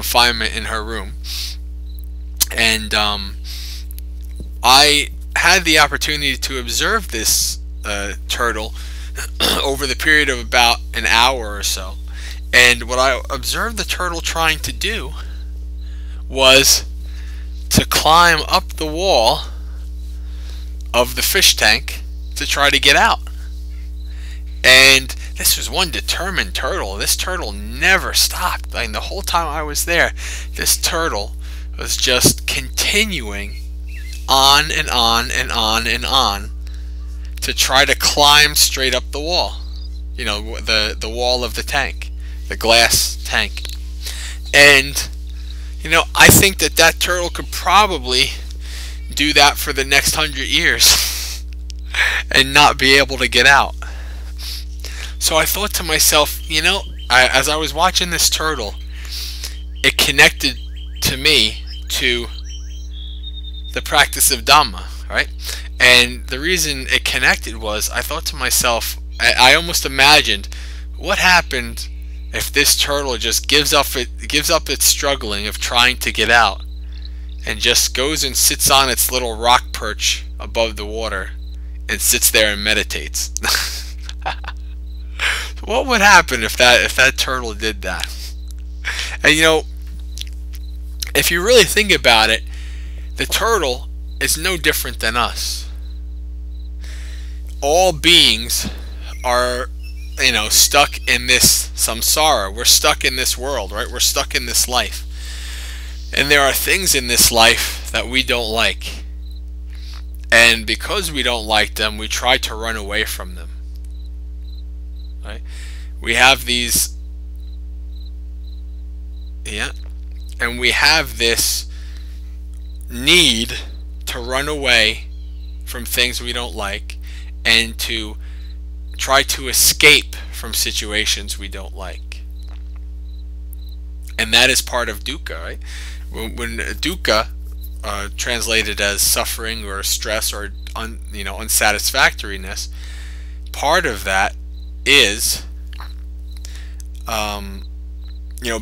confinement in her room. And I had the opportunity to observe this turtle over the period of about an hour or so. And what I observed the turtle trying to do was to climb up the wall of the fish tank to try to get out. And this was one determined turtle. This turtle never stopped. I mean, the whole time I was there, this turtle was just continuing on and on and on and on to try to climb straight up the wall. You know, the wall of the tank, the glass tank. And, you know, I think that that turtle could probably do that for the next 100 years and not be able to get out. So I thought to myself, you know, as I was watching this turtle, it connected to me to the practice of Dhamma, right? And the reason it connected was I thought to myself, I almost imagined what happened if this turtle just gives up its struggling of trying to get out and just goes and sits on its little rock perch above the water and sits there and meditates. What would happen if that turtle did that? And you know, if you really think about it, the turtle is no different than us. All beings are, you know, stuck in this samsara. We're stuck in this world, right? We're stuck in this life. And there are things in this life that we don't like. And because we don't like them, we try to run away from them. Right? We have these, and we have this need to run away from things we don't like and to try to escape from situations we don't like. And that is part of dukkha, right? When dukkha, translated as suffering or stress or unsatisfactoriness, part of that is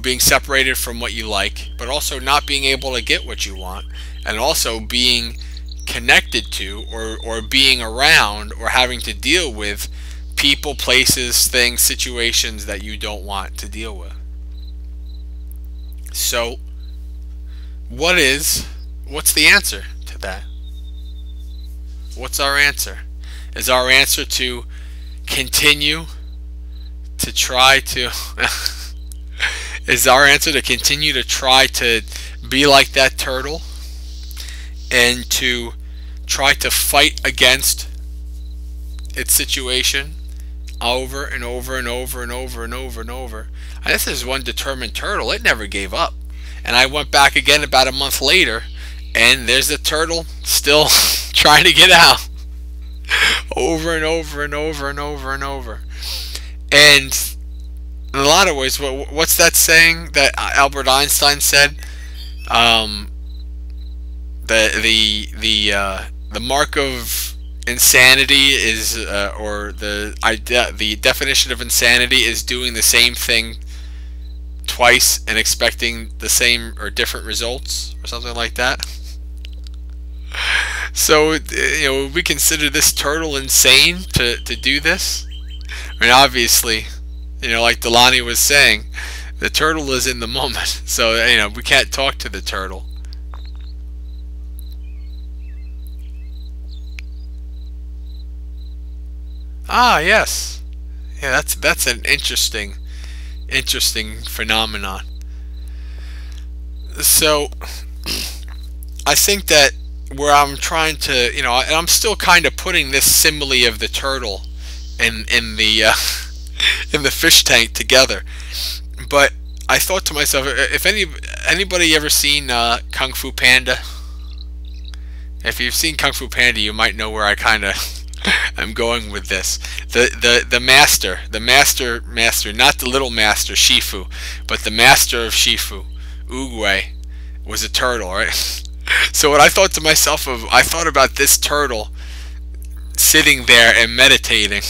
being separated from what you like, but also not being able to get what you want, and also being connected to or being around or having to deal with people, places, things, situations that you don't want to deal with. So what's the answer to that? What's our answer? Is our answer to continue to try to is our answer to continue to try to be like that turtle and to try to fight against its situation over and over and over and over and over and over? And this is one determined turtle. It never gave up. And I went back again about a month later, and there's the turtle still trying to get out over and over and over and over and over. And in a lot of ways, what's that saying that Albert Einstein said? The mark of insanity is, or the definition of insanity is doing the same thing twice and expecting the same or different results, or something like that. So, we consider this turtle insane to do this. I mean, obviously, like Delani was saying, the turtle is in the moment. So, we can't talk to the turtle. Ah, yes. Yeah, that's an interesting phenomenon. So I think that where I'm trying to, and I'm still kind of putting this simile of the turtle in the in the fish tank together. But I thought to myself, if anybody ever seen Kung Fu Panda? If you've seen Kung Fu Panda, you might know where I kind of I'm going with this. The master, not the little master Shifu, but the master of Shifu, Oogway, was a turtle, right? So what I thought to myself I thought about this turtle sitting there and meditating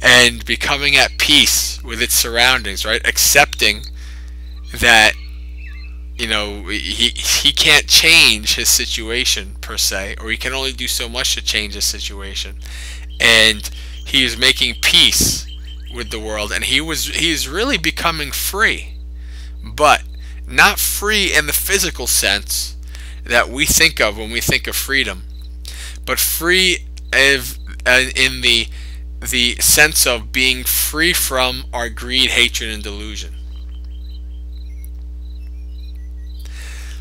and becoming at peace with its surroundings, right? Accepting that he can't change his situation per se, or he can only do so much to change his situation, and he is making peace with the world, and he is really becoming free, but not free in the physical sense that we think of when we think of freedom, but free in the sense of being free from our greed, hatred, and delusion.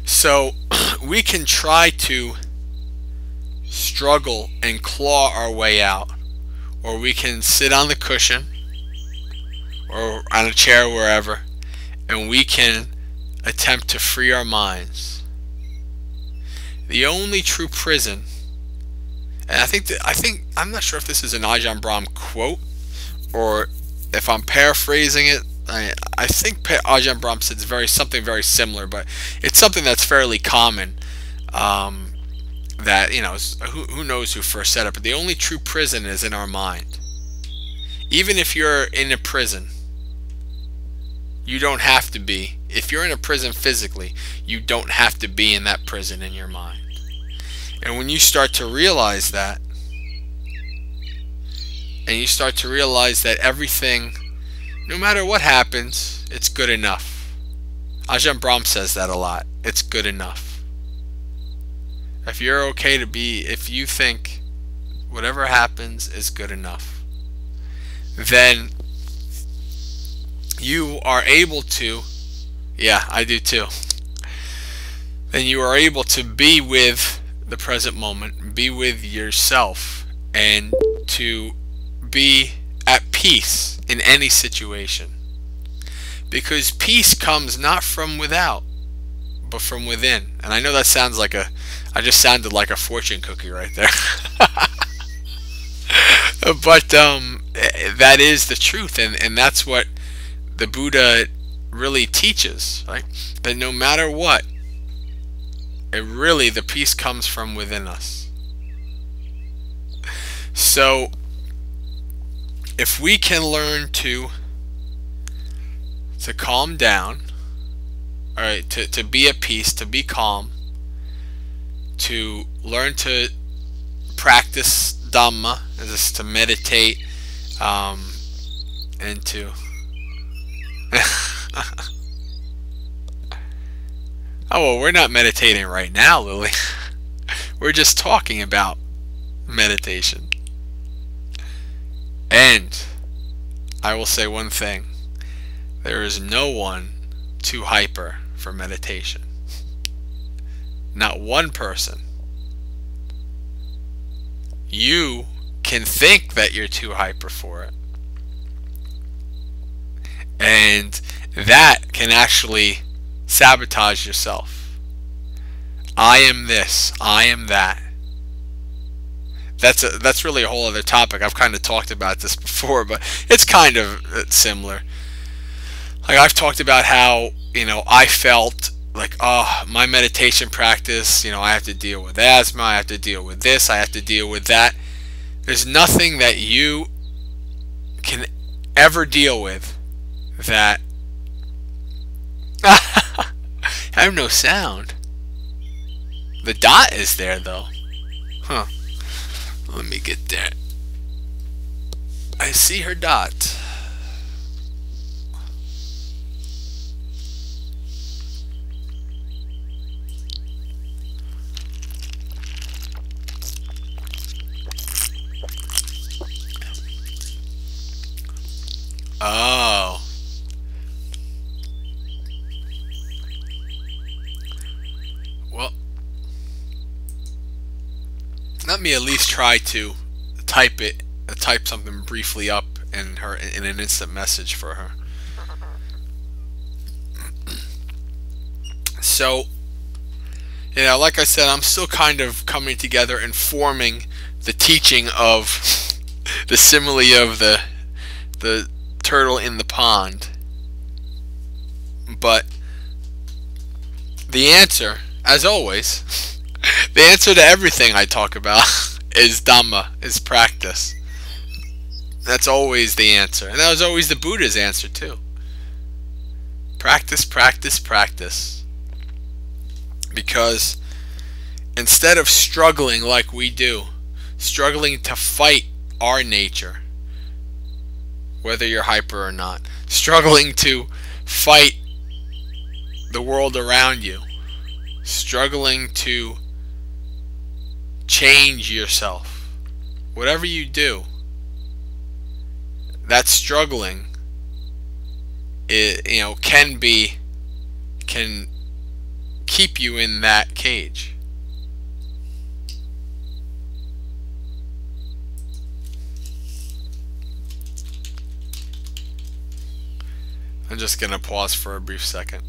So we can try to struggle and claw our way out, or we can sit on the cushion or on a chair, wherever, and we can attempt to free our minds. The only true prison, and I'm not sure if this is an Ajahn Brahm quote or if I'm paraphrasing it. I think Ajahn Brahm said something very similar, but it's something that's fairly common. That who knows who first said it, but the only true prison is in our mind. Even if you're in a prison, you don't have to be. If you're in a prison physically, you don't have to be in that prison in your mind. And when you start to realize that, and you start to realize that everything, no matter what happens, it's good enough. Ajahn Brahm says that a lot. It's good enough. If you're okay to be, if you think whatever happens is good enough, then you are able to, yeah, I do too, then you are able to be with the present moment, be with yourself, and to be at peace in any situation. Because peace comes not from without, but from within. And I know that sounds like I just sounded like a fortune cookie right there. But that is the truth, and that's what the Buddha really teaches, right? That no matter what, the peace comes from within us. So if we can learn to calm down, all right, to be at peace, to be calm, to learn to practice Dhamma, is to meditate, and to oh, well, we're not meditating right now, Lily. We're just talking about meditation. And I will say one thing: there is no one too hyper for meditation. Not one person. You can think that you're too hyper for it, and that can actually sabotage yourself. I am this, I am that. That's really a whole other topic. I've kind of talked about this before, but it's kind of similar. Like, I've talked about how, I felt like, oh, my meditation practice, I have to deal with asthma, I have to deal with this, I have to deal with that. There's nothing that you can ever deal with that I have no sound. The dot is there though. Huh. Let me get there. I see her dot. Oh. Well, let me at least try to type something briefly up in an instant message for her. So, like I said, I'm still kind of coming together and forming the teaching of the simile of the turtle in the pond. But the answer, as always, the answer to everything I talk about is Dhamma, is practice. That's always the answer. And that was always the Buddha's answer too. Practice, practice, practice. Because instead of struggling like we do, struggling to fight our nature, whether you're hyper or not, struggling to fight the world around you, struggling to change yourself, whatever you do, that struggling, can keep you in that cage. I'm just gonna pause for a brief second.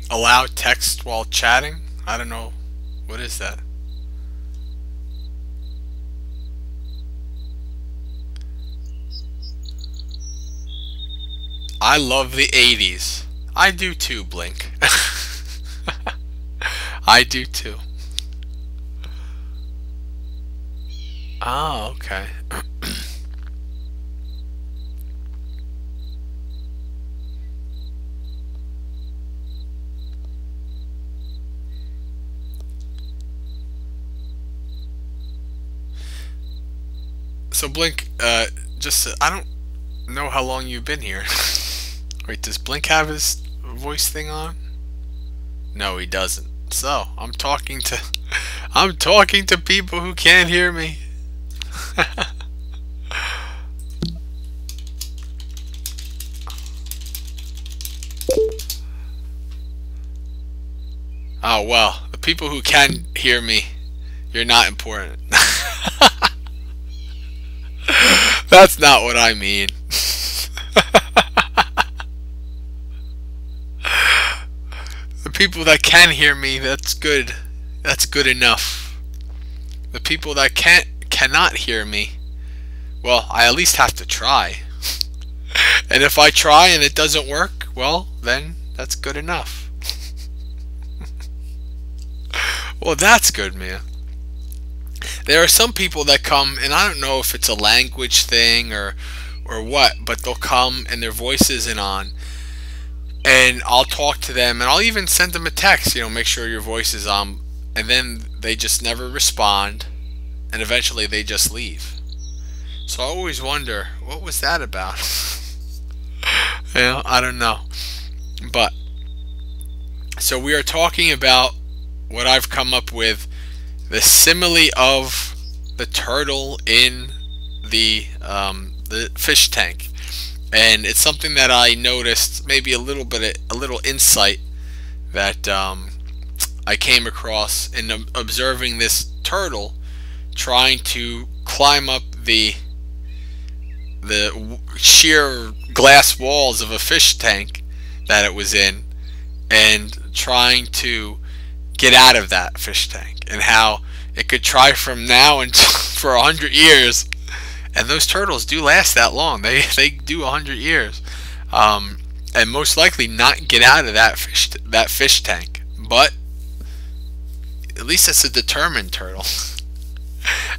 Allow text while chatting? I don't know. What is that? I love the 80s. I do too, Blink. I do too. Oh, okay. So Blink, I don't know how long you've been here. Wait, does Blink have his voice thing on? No, he doesn't. So I'm talking to people who can't hear me. Oh well, the people who can hear me, you're not important. That's not what I mean. The people that can hear me, that's good. That's good enough. The people that cannot hear me, well, I at least have to try. And if I try and it doesn't work, well, then that's good enough. Well, that's good, man. There are some people that come, and I don't know if it's a language thing or what, but they'll come and their voice isn't on, and I'll talk to them, and I'll even send them a text, make sure your voice is on, and then they just never respond, and eventually they just leave. So I always wonder, what was that about? I don't know. But so we are talking about what I've come up with, the simile of the turtle in the fish tank, and it's something that I noticed, maybe a little insight that I came across in observing this turtle trying to climb up the sheer glass walls of a fish tank that it was in, and trying to get out of that fish tank, and how it could try from now until for 100 years, and those turtles do last that long. They do 100 years, and most likely not get out of that fish tank. But at least it's a determined turtle.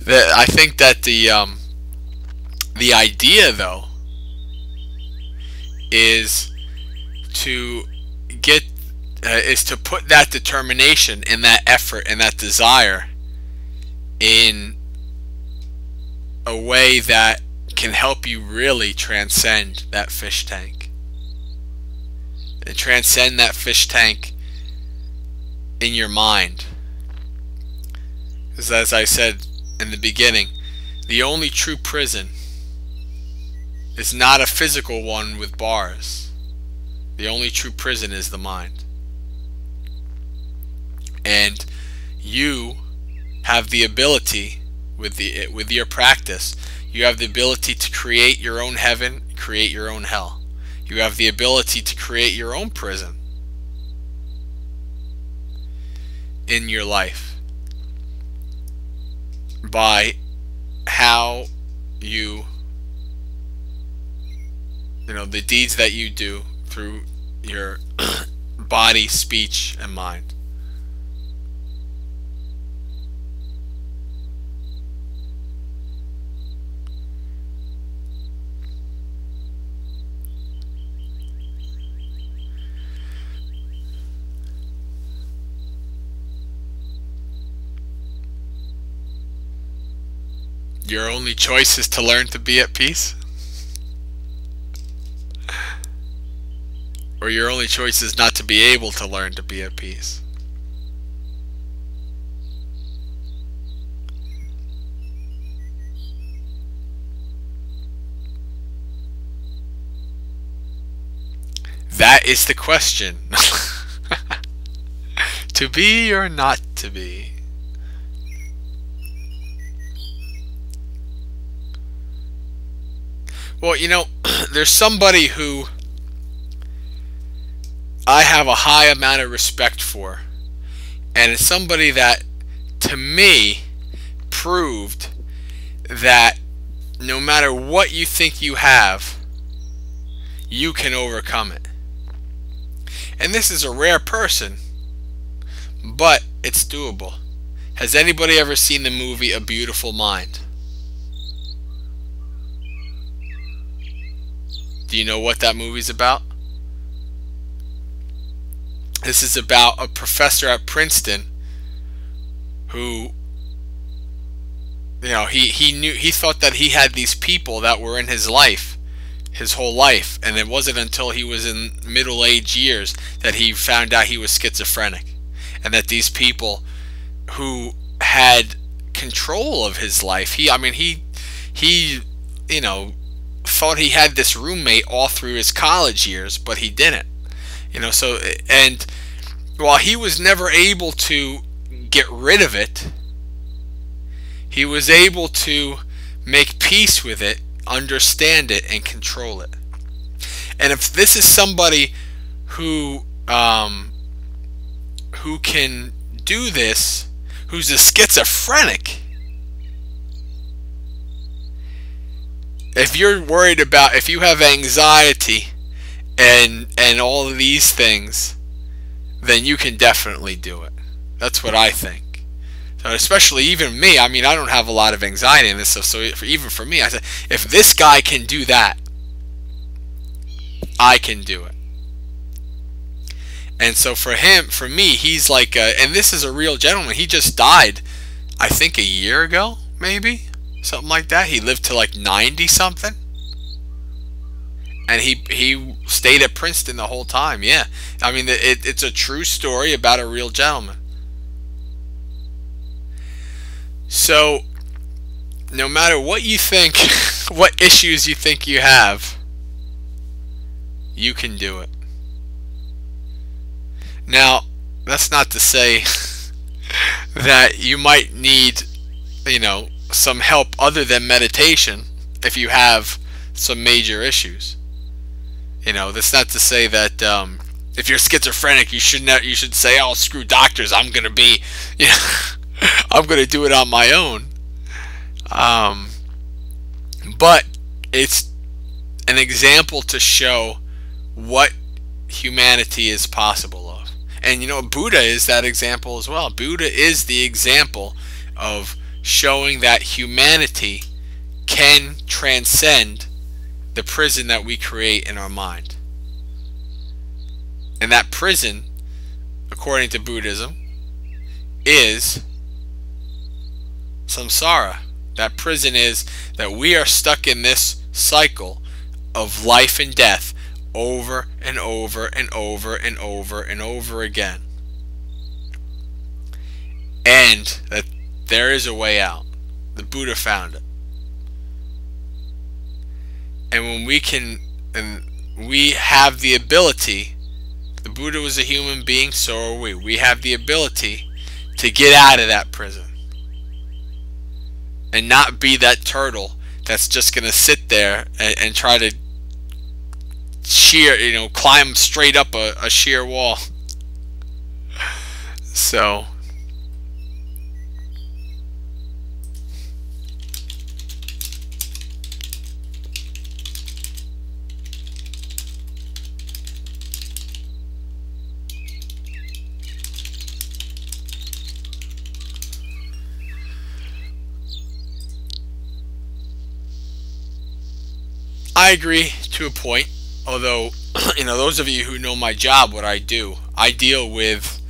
I think that the idea, though, is to put that determination and that effort and that desire in a way that can help you really transcend that fish tank. And transcend that fish tank in your mind. Because as I said in the beginning, the only true prison is not a physical one with bars. The only true prison is the mind. And you have the ability, with your practice, you have the ability to create your own heaven, create your own hell. You have the ability to create your own prison in your life by how the deeds that you do through your body, speech, and mind. Your only choice is to learn to be at peace? Or your only choice is not to be able to learn to be at peace? That is the question. To be or not to be? Well, there's somebody who I have a high amount of respect for, and it's somebody that, to me, proved that no matter what you think you have, you can overcome it. And this is a rare person, but it's doable. Has anybody ever seen the movie A Beautiful Mind? Do you know what that movie's about? This is about a professor at Princeton who, he thought that he had these people that were in his life, his whole life, and it wasn't until he was in middle-aged years that he found out he was schizophrenic, and that these people who had control of his life, he thought he had this roommate all through his college years, but he didn't. And while he was never able to get rid of it, he was able to make peace with it, understand it, and control it. And if this is somebody who can do this, who's a schizophrenic, if you're worried about, if you have anxiety and all of these things, then you can definitely do it. That's what I think. So especially even me, I don't have a lot of anxiety in this stuff, so even for me, I said, if this guy can do that, I can do it. And so for me, he's like, and this is a real gentleman. He just died, I think, a year ago, maybe? Something like that. He lived to like 90 something, and he stayed at Princeton the whole time. Yeah, it's a true story about a real gentleman. So no matter what you think, what issues you think you have, you can do it. Now, that's not to say that you might need, some help other than meditation if you have some major issues. That's not to say that if you're schizophrenic, you should say, "Oh, screw doctors. I'm gonna be, I'm gonna do it on my own." But it's an example to show what humanity is possible of. And you know, Buddha is that example as well. Buddha is the example of showing that humanity can transcend the prison that we create in our mind. And that prison, according to Buddhism, is samsara. That prison is that we are stuck in this cycle of life and death over and over and over and over and over again. And that there is a way out. The Buddha found it. And when we can, and we have the ability, the Buddha was a human being, so are we. We have the ability to get out of that prison and not be that turtle that's just going to sit there and try to climb straight up a sheer wall. So I agree to a point, although those of you who know my job, what I do, I deal with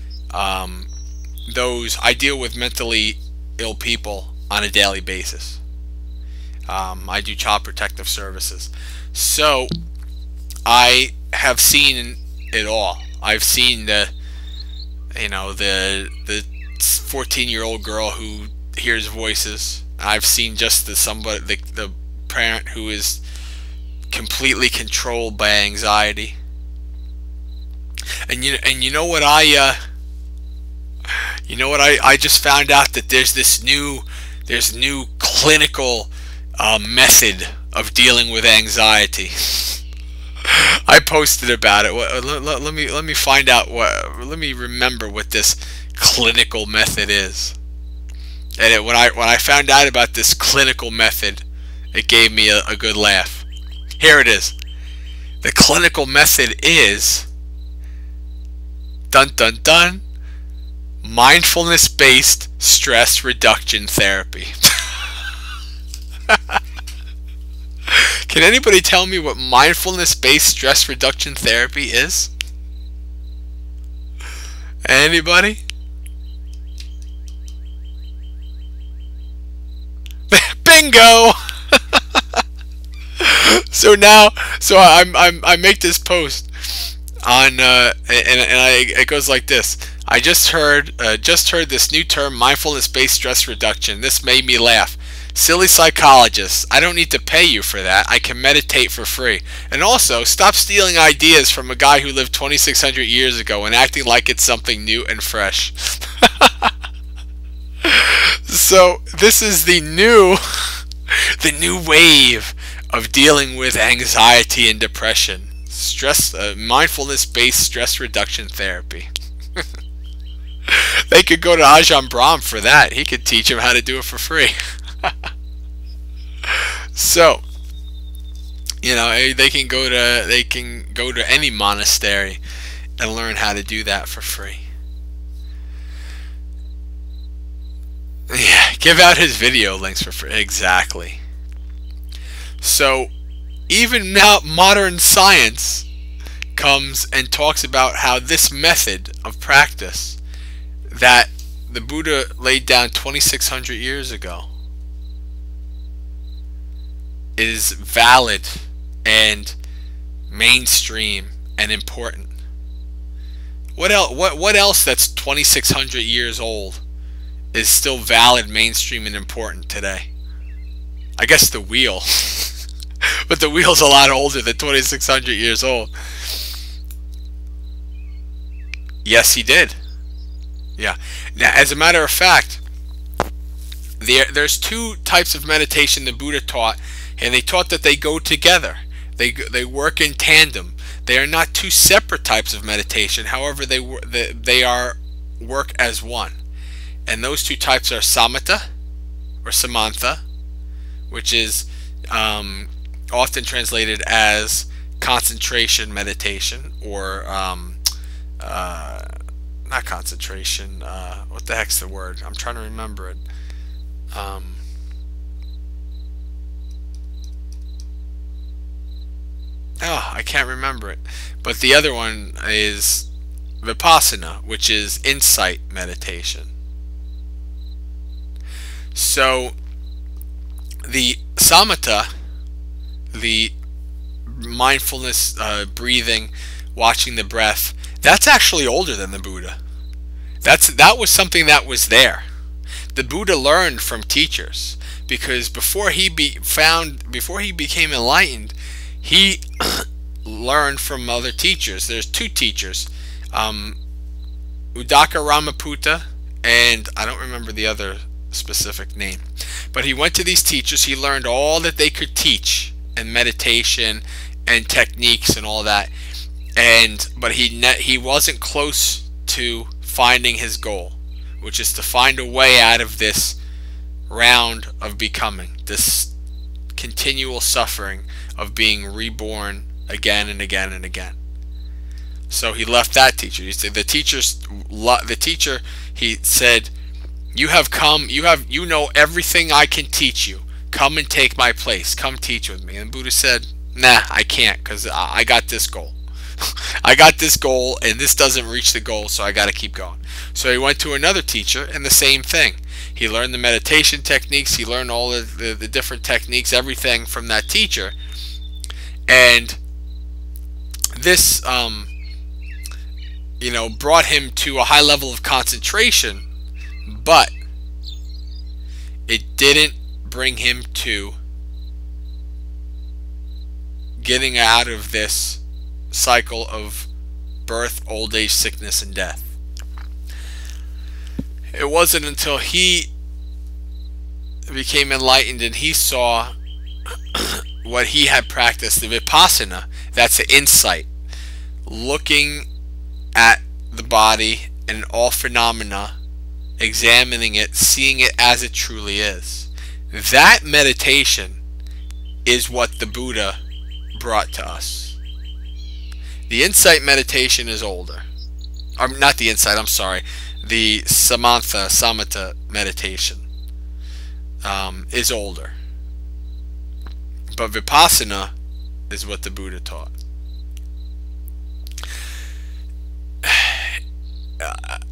mentally ill people on a daily basis. I do child protective services, so I have seen it all. I've seen the 14-year-old girl who hears voices. I've seen just the parent who is completely controlled by anxiety. And you know what I just found out that there's new clinical method of dealing with anxiety. I posted about it. Let me find out let me remember what this clinical method is. And when I found out about this clinical method, it gave me a good laugh. Here it is. The clinical method is dun dun dun mindfulness-based stress reduction therapy. Can anybody tell me what mindfulness-based stress reduction therapy is? Anybody? Bingo! So I make this post on it goes like this. I just heard this new term, mindfulness-based stress reduction. This made me laugh. Silly psychologists. I don't need to pay you for that. I can meditate for free. And also, stop stealing ideas from a guy who lived 2,600 years ago and acting like it's something new and fresh. So this is the new wave of dealing with anxiety and depression. Mindfulness-based stress reduction therapy. They could go to Ajahn Brahm for that. He could teach them how to do it for free. So, they can go to any monastery and learn how to do that for free. Yeah, give out his video links for free. Exactly. So, even now, modern science comes and talks about how this method of practice that the Buddha laid down 2,600 years ago is valid and mainstream and important. What else that's 2,600 years old is still valid, mainstream, and important today? I guess the wheel. But the wheel's a lot older than 2,600 years old. Yes, he did. Yeah. Now, as a matter of fact, there's two types of meditation the Buddha taught, and they taught that they go together. They work in tandem. They are not two separate types of meditation. However, they are work as one. And those two types are samatha or samantha, which is often translated as concentration meditation, or not concentration. What the heck's the word? I'm trying to remember it. Oh, I can't remember it. But the other one is vipassana, which is insight meditation. So the samatha, the mindfulness, breathing, watching the breath, that's actually older than the Buddha. That was something that was there. The Buddha learned from teachers, because before he became enlightened, he learned from other teachers. There's two teachers, Uddaka Ramaputta, and I don't remember the other specific name. But he went to these teachers. He learned all that they could teach, and meditation and techniques and all that. But he wasn't close to finding his goal, which is to find a way out of this round of becoming, this continual suffering of being reborn again and again and again. So he left that teacher. He said the teacher, he said, you know everything I can teach you. Come and take my place. Come teach with me. And Buddha said, nah, I can't, because I got this goal. I got this goal, and this doesn't reach the goal, so I got to keep going. So he went to another teacher, and the same thing. He learned the meditation techniques. He learned all of the different techniques, everything from that teacher. And this, brought him to a high level of concentration, but it didn't bring him to getting out of this cycle of birth, old age, sickness, and death. It wasn't until he became enlightened and he saw what he had practiced, the vipassana, that's the insight, looking at the body and all phenomena, examining it, seeing it as it truly is. That meditation is what the Buddha brought to us. The insight meditation is older. Not the insight, I'm sorry. The samatha meditation is older. But vipassana is what the Buddha taught.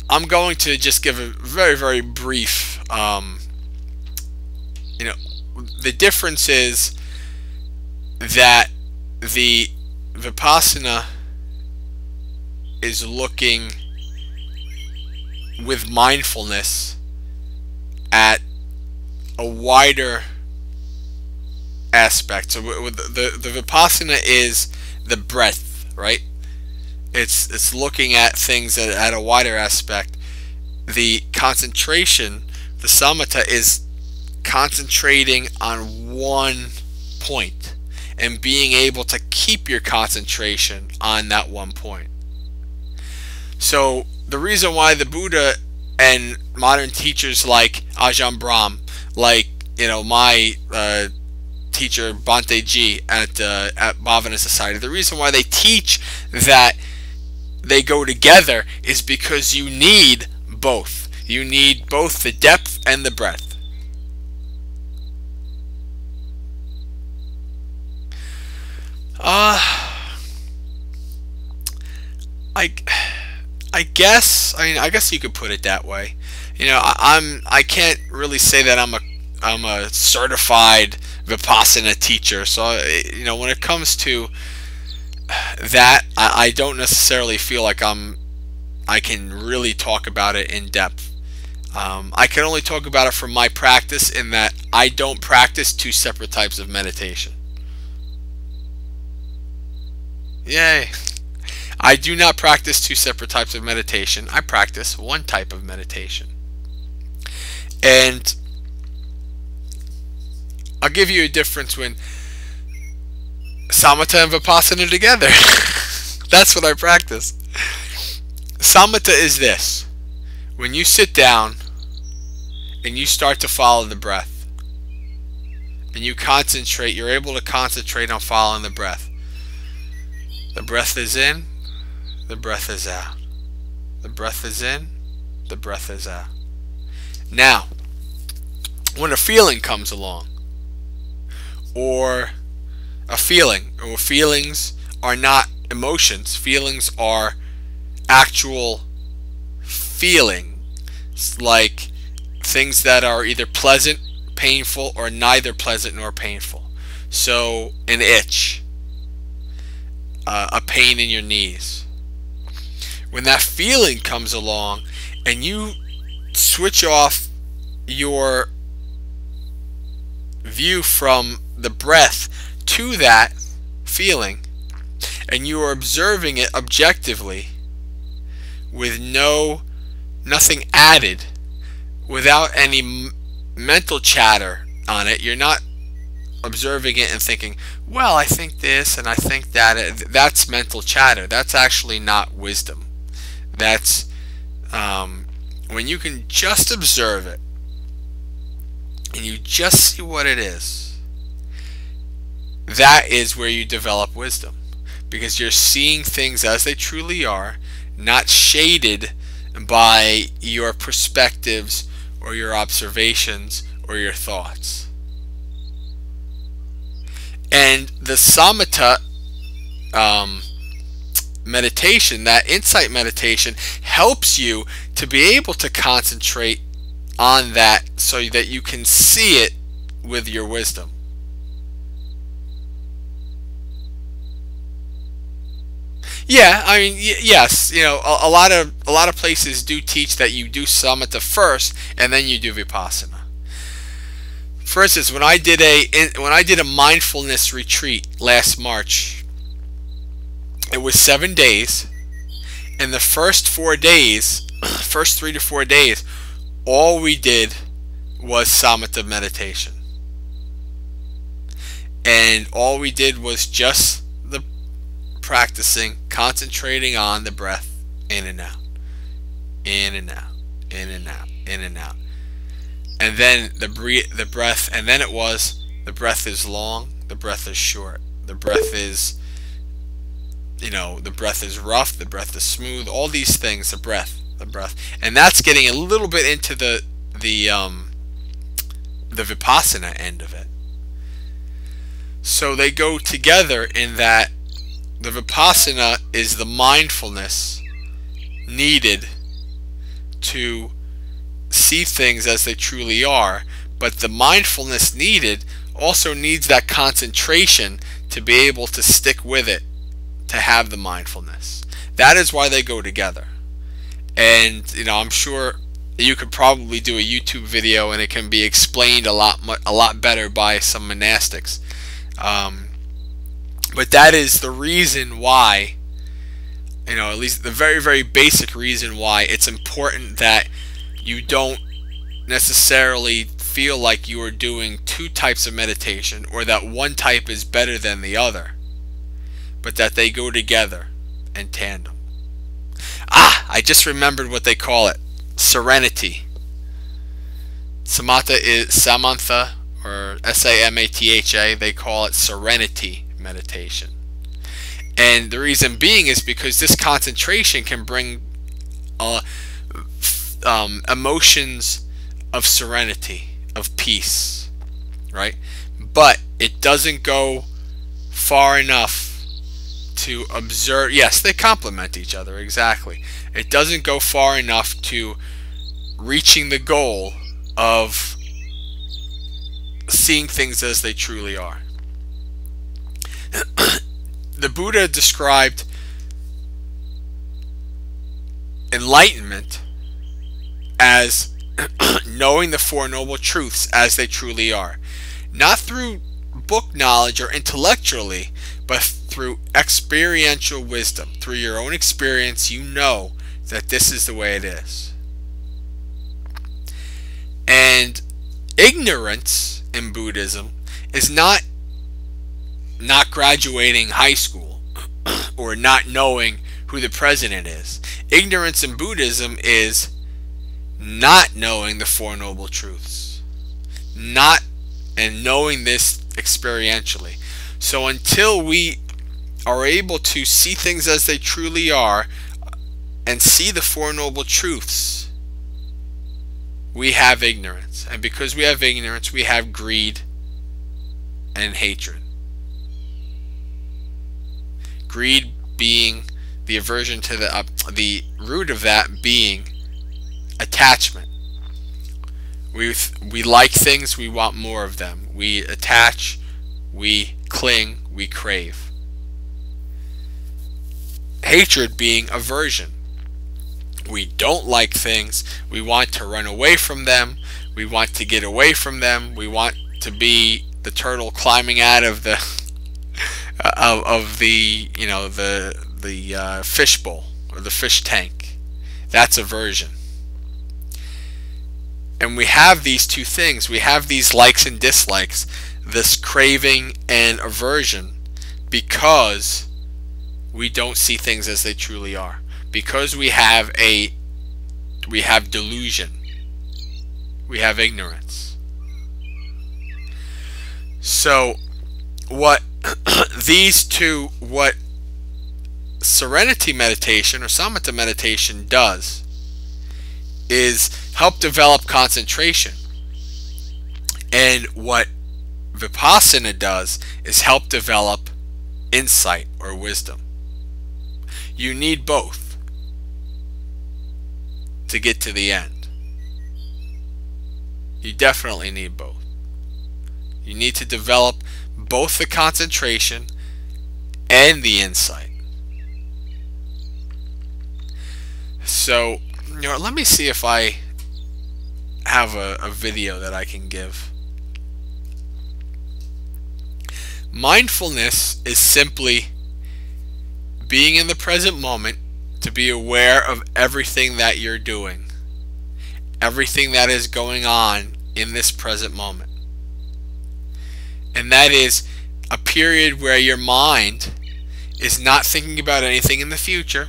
I'm going to just give a very, very brief, the difference is that the vipassana is looking with mindfulness at a wider aspect. So the vipassana is the breadth, right? It's looking at things at a wider aspect. The concentration, the samatha, is concentrating on one point and being able to keep your concentration on that one point. So the reason why the Buddha and modern teachers like Ajahn Brahm, like my teacher Bhante Ji at Bhavana Society, the reason why they teach that they go together is because you need both. You need both the depth and the breadth. I guess you could put it that way. I can't really say that I'm a certified Vipassana teacher. So when it comes to that, I don't necessarily feel like I can really talk about it in depth. I can only talk about it from my practice, in that I don't practice two separate types of meditation. Yay! I do not practice two separate types of meditation. I practice one type of meditation. And I'll give you a difference when samatha and vipassana together. That's what I practice. Samatha is this: when you sit down and you start to follow the breath, and you concentrate, you're able to concentrate on following the breath. The breath is in, the breath is out. The breath is in, the breath is out. Now, when a feeling comes along, or feelings are not emotions, feelings are actual feelings, like things that are either pleasant, painful, or neither pleasant nor painful. So, an itch, a pain in your knees. When that feeling comes along and you switch off your view from the breath to that feeling, and you are observing it objectively with nothing added, without any mental chatter on it, you're not observing it and thinking, well, I think this and I think that. That's mental chatter. That's actually not wisdom. That's when you can just observe it and you just see what it is. That is where you develop wisdom, because you're seeing things as they truly are, not shaded by your perspectives or your observations or your thoughts. And the samatha meditation, that insight meditation, helps you to be able to concentrate on that so that you can see it with your wisdom. Yeah, I mean, yes, you know, a lot of places do teach that you do samatha first and then you do vipassana. For instance, when I did a mindfulness retreat last March, it was 7 days, and the first 4 days, first 3 to 4 days, all we did was samatha meditation, and all we did was just the practicing, concentrating on the breath, in and out, in and out, in and out, in and out. And then the breath, and then it was, the breath is long, the breath is short, the breath is, you know, the breath is rough, the breath is smooth, all these things, the breath. And that's getting a little bit into the vipassana end of it. So they go together in that the vipassana is the mindfulness needed to see things as they truly are, but the mindfulness needed also needs that concentration to be able to stick with it, to have the mindfulness. That is why they go together. And you know, I'm sure you could probably do a YouTube video and it can be explained a lot better by some monastics. But that is the reason why, you know, at least the very, very basic reason why it's important that you don't necessarily feel like you are doing two types of meditation, or that one type is better than the other, but that they go together in tandem. I just remembered what they call it. Serenity. Samantha, or Samatha, they call it serenity meditation. And the reason being is because this concentration can bring emotions of serenity, of peace, right? But it doesn't go far enough to observe. Yes, they complement each other, exactly. It doesn't go far enough to reaching the goal of seeing things as they truly are. The Buddha described enlightenment as knowing the Four Noble Truths as they truly are. Not through book knowledge or intellectually, but through experiential wisdom. Through your own experience, you know that this is the way it is. And ignorance in Buddhism is not graduating high school or not knowing who the president is. Ignorance in Buddhism is not knowing the Four Noble Truths, and knowing this experientially. So until we are able to see things as they truly are, and see the Four Noble Truths, we have ignorance. And because we have ignorance, we have greed and hatred. Greed being the aversion to the root of that being attachment. We like things, we want more of them. We attach, we cling, we crave. Hatred being aversion. We don't like things, we want to run away from them, we want to get away from them, we want to be the turtle climbing out of the of the fish bowl or the fish tank. That's aversion. And we have these two things. We have these likes and dislikes, this craving and aversion, because we don't see things as they truly are. Because we have delusion. We have ignorance. So what these two, what serenity meditation or samatha meditation does is help develop concentration. And what vipassana does is help develop insight or wisdom. You need both to get to the end. You definitely need both. You need to develop both the concentration and the insight. So, let me see if I have a video that I can give. Mindfulness is simply being in the present moment, to be aware of everything that you're doing, everything that is going on in this present moment. And that is a period where your mind is not thinking about anything in the future,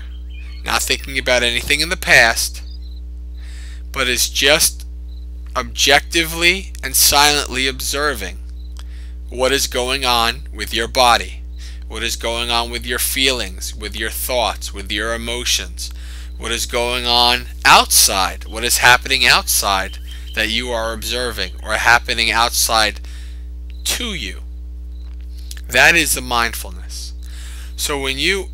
not thinking about anything in the past, but is just objectively and silently observing what is going on with your body, what is going on with your feelings, with your thoughts, with your emotions, what is going on outside, what is happening outside that you are observing, or happening outside to you. That is the mindfulness. So when you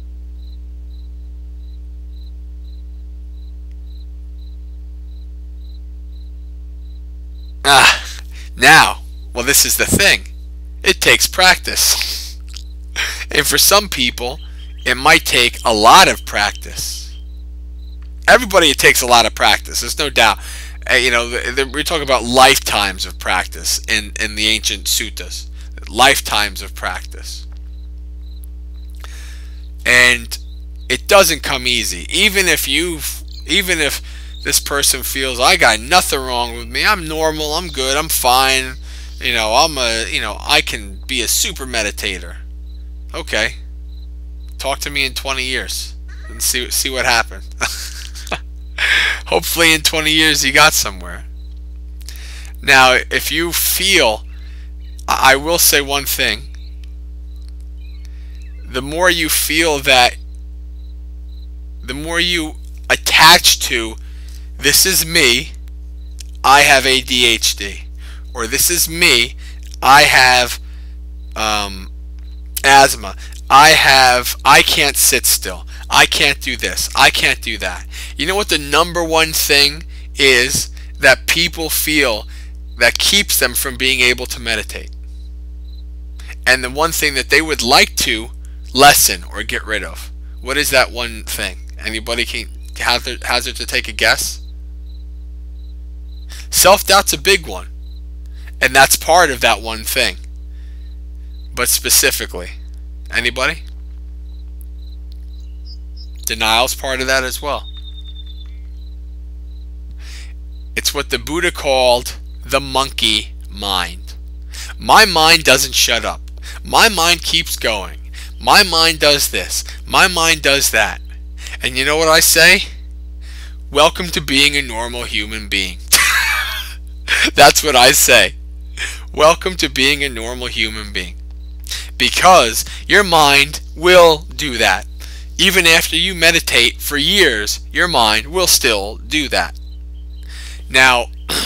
now, well, this is the thing. It takes practice. And for some people, it might take a lot of practice. Everybody, it takes a lot of practice. There's no doubt. We're talking about lifetimes of practice in the ancient suttas. Lifetimes of practice. And it doesn't come easy. Even if this person feels, I got nothing wrong with me, I'm normal, I'm good, I'm fine, I can be a super meditator. Okay, talk to me in 20 years and see what happened. Hopefully in 20 years you got somewhere. Now, if you feel, I will say one thing, the more you feel that, the more you attach to, this is me, I have ADHD, or this is me, I have asthma, I can't sit still, I can't do this, I can't do that. You know what the number one thing is that people feel that keeps them from being able to meditate? And the one thing that they would like to lessen or get rid of. What is that one thing? Anybody can hazard to take a guess? Self-doubt's a big one. And that's part of that one thing. But specifically, anybody? Denial's part of that as well. It's what the Buddha called the monkey mind. My mind doesn't shut up. My mind keeps going. My mind does this. My mind does that. And you know what I say? Welcome to being a normal human being. That's what I say. Welcome to being a normal human being. Because your mind will do that. Even after you meditate for years, your mind will still do that. Now,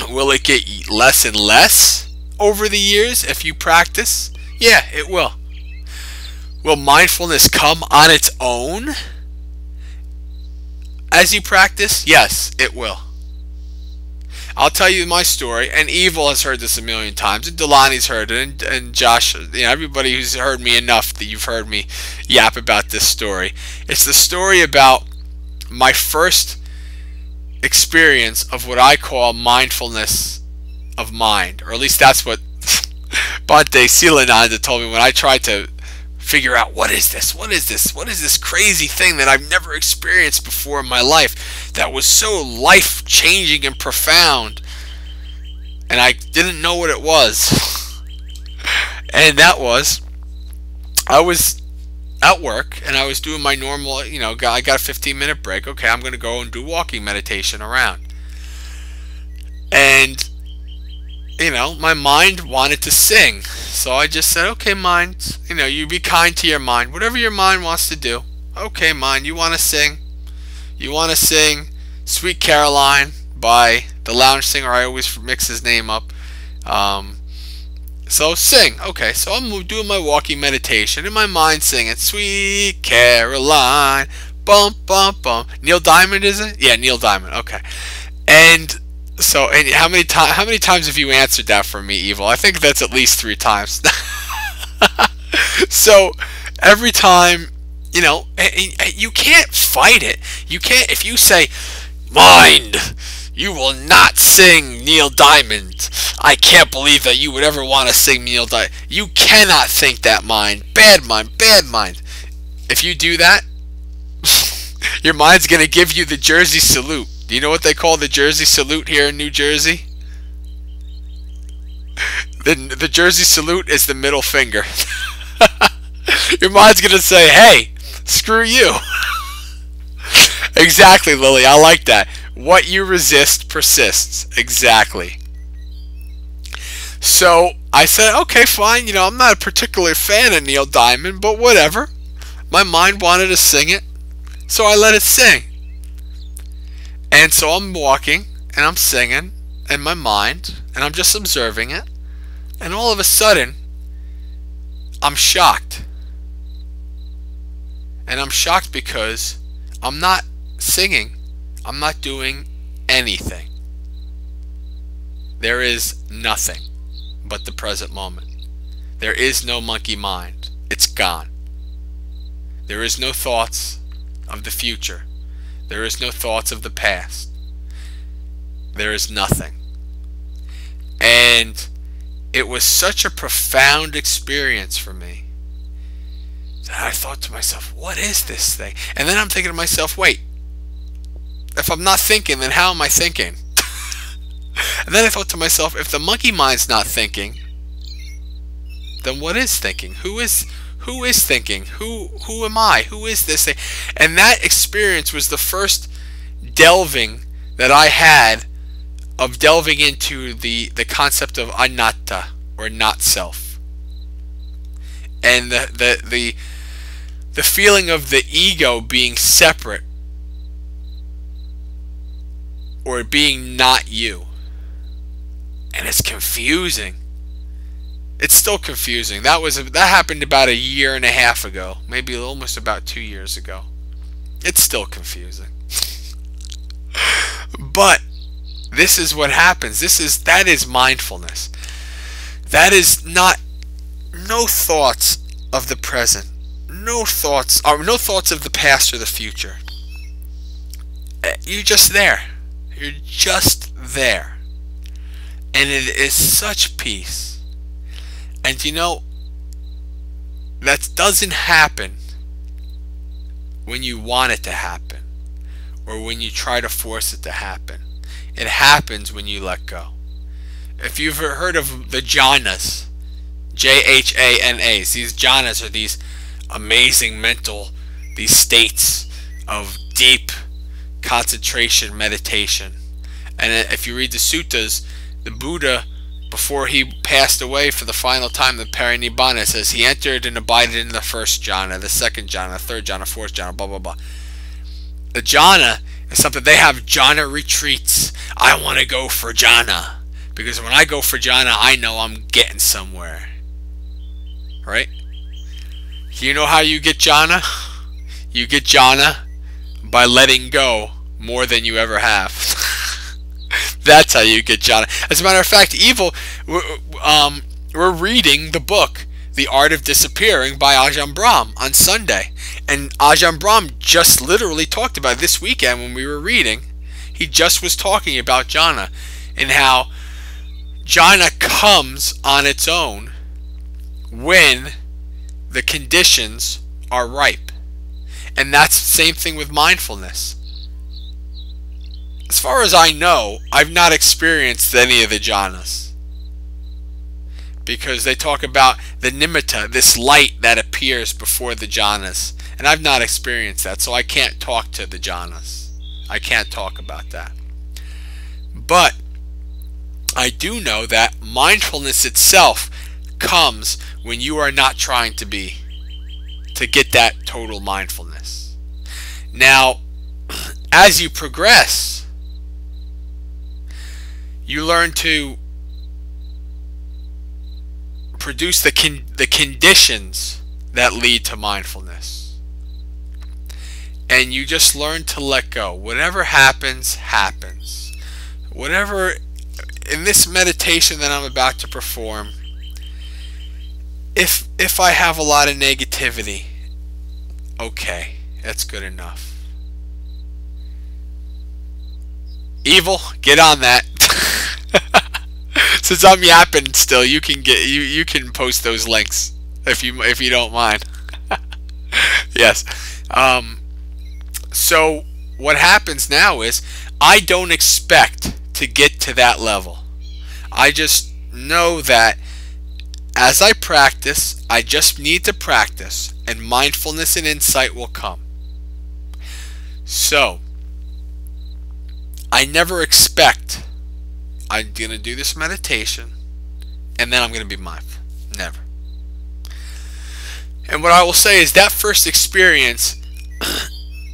will it get less and less over the years if you practice? Yeah, it will. Will mindfulness come on its own as you practice? Yes, it will. I'll tell you my story, and Evil has heard this a million times, and Delani's heard it, and Josh, everybody who's heard me enough that you've heard me yap about this story. It's the story about my first experience of what I call mindfulness of mind, or at least that's what Bhante Silananda told me when I tried to figure out what is this crazy thing that I've never experienced before in my life that was so life-changing and profound, and I didn't know what it was. And that was, I was at work and I was doing my normal, I got a 15-minute break. Okay, I'm going to go and do walking meditation around. And my mind wanted to sing. So I just said, okay, mind, you be kind to your mind. Whatever your mind wants to do. Okay, mind, you want to sing? You want to sing Sweet Caroline by the lounge singer. I always mix his name up. So sing. Okay, so I'm doing my walking meditation. In my mind singing Sweet Caroline. Bum, bum, bum. Neil Diamond, is it? Yeah, Neil Diamond. Okay. And so, and how many times have you answered that for me, Evil? I think that's at least 3 times. So every time, you can't fight it. You can't, if you say, mind, you will not sing Neil Diamond. I can't believe that you would ever want to sing Neil Diamond. You cannot think that, mind. Bad mind, bad mind. If you do that, your mind's going to give you the Jersey salute. Do you know what they call the Jersey salute here in New Jersey? The Jersey salute is the middle finger. Your mind's going to say, hey, screw you. Exactly, Lily. I like that. What you resist persists. Exactly. So I said, okay, fine. I'm not a particular fan of Neil Diamond, but whatever. My mind wanted to sing it, so I let it sing. And so I'm walking, and I'm singing in my mind, and I'm just observing it. And all of a sudden, I'm shocked. And I'm shocked because I'm not singing. I'm not doing anything. There is nothing but the present moment. There is no monkey mind. It's gone. There is no thoughts of the future. There is no thoughts of the past. There is nothing. And it was such a profound experience for me that I thought to myself, what is this thing? And then I'm thinking to myself, wait, if I'm not thinking, then how am I thinking? And then I thought to myself, if the monkey mind's not thinking, then what is thinking? Who is thinking? Who am I? Who is this thing? And that experience was the first delving that I had of delving into the concept of anatta, or not self. And the feeling of the ego being separate, or being not you. And it's confusing. It's still confusing. That happened about 1.5 years ago, maybe almost about 2 years ago. It's still confusing. But this is what happens. That is mindfulness. That is no thoughts of the present, no thoughts of the past or the future. You're just there. You're just there. And it is such peace. And that doesn't happen when you want it to happen, or when you try to force it to happen. It happens when you let go. If you've heard of the jhanas, J-H-A-N-As, these jhanas are these amazing these states of deep concentration meditation. And if you read the suttas, the Buddha before he passed away for the final time, the Parinibbana, says he entered and abided in the first jhana, the second jhana, third jhana, fourth jhana, blah, blah, blah. The jhana is something, they have jhana retreats. I want to go for jhana, because when I go for jhana, I know I'm getting somewhere. Right? You know how you get jhana? You get jhana by letting go more than you ever have. That's how you get jhana. As a matter of fact, we're reading the book, The Art of Disappearing by Ajahn Brahm on Sunday. And Ajahn Brahm just literally talked about it this weekend when we were reading. He just was talking about jhana and how jhana comes on its own when the conditions are ripe. And that's the same thing with mindfulness. As far as I know, I've not experienced any of the jhanas, because they talk about the nimitta, this light that appears before the jhanas, and I've not experienced that, so I can't talk to the jhanas. I can't talk about that. But I do know that mindfulness itself comes when you are not trying to get that total mindfulness. Now, as you progress, you learn to produce the conditions that lead to mindfulness. And you just learn to let go. Whatever happens, happens. Whatever, in this meditation that I'm about to perform, if I have a lot of negativity, okay, that's good enough. Evil, get on that. Since I'm yapping still, you can post those links if you don't mind. Yes. So what happens now is I don't expect to get to that level. I just know that as I practice, I just need to practice, and mindfulness and insight will come. So I never expect I'm going to do this meditation and then I'm going to be mindful. Never. And what I will say is that first experience,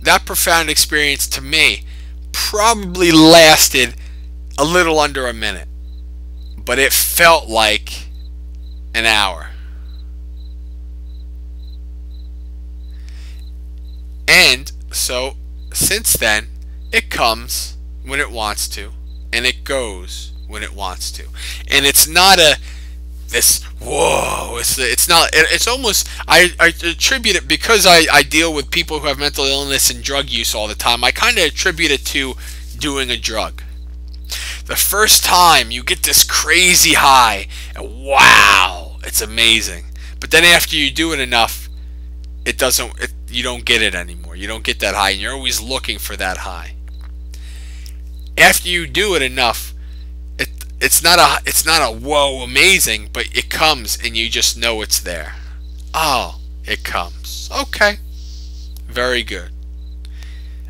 that profound experience to me, probably lasted a little under a minute. But it felt like an hour. And so since then, it comes when it wants to, and it goes when it wants to. And it's not this whoa, it's almost, I attribute it, because I deal with people who have mental illness and drug use all the time. I kind of attribute it to doing a drug. The first time you get this crazy high, and wow, it's amazing. But then after you do it enough, you don't get it anymore. You don't get that high, and you're always looking for that high. After you do it enough, it's not a whoa amazing, but it comes and you just know it's there. Oh, it comes. Okay. Very good.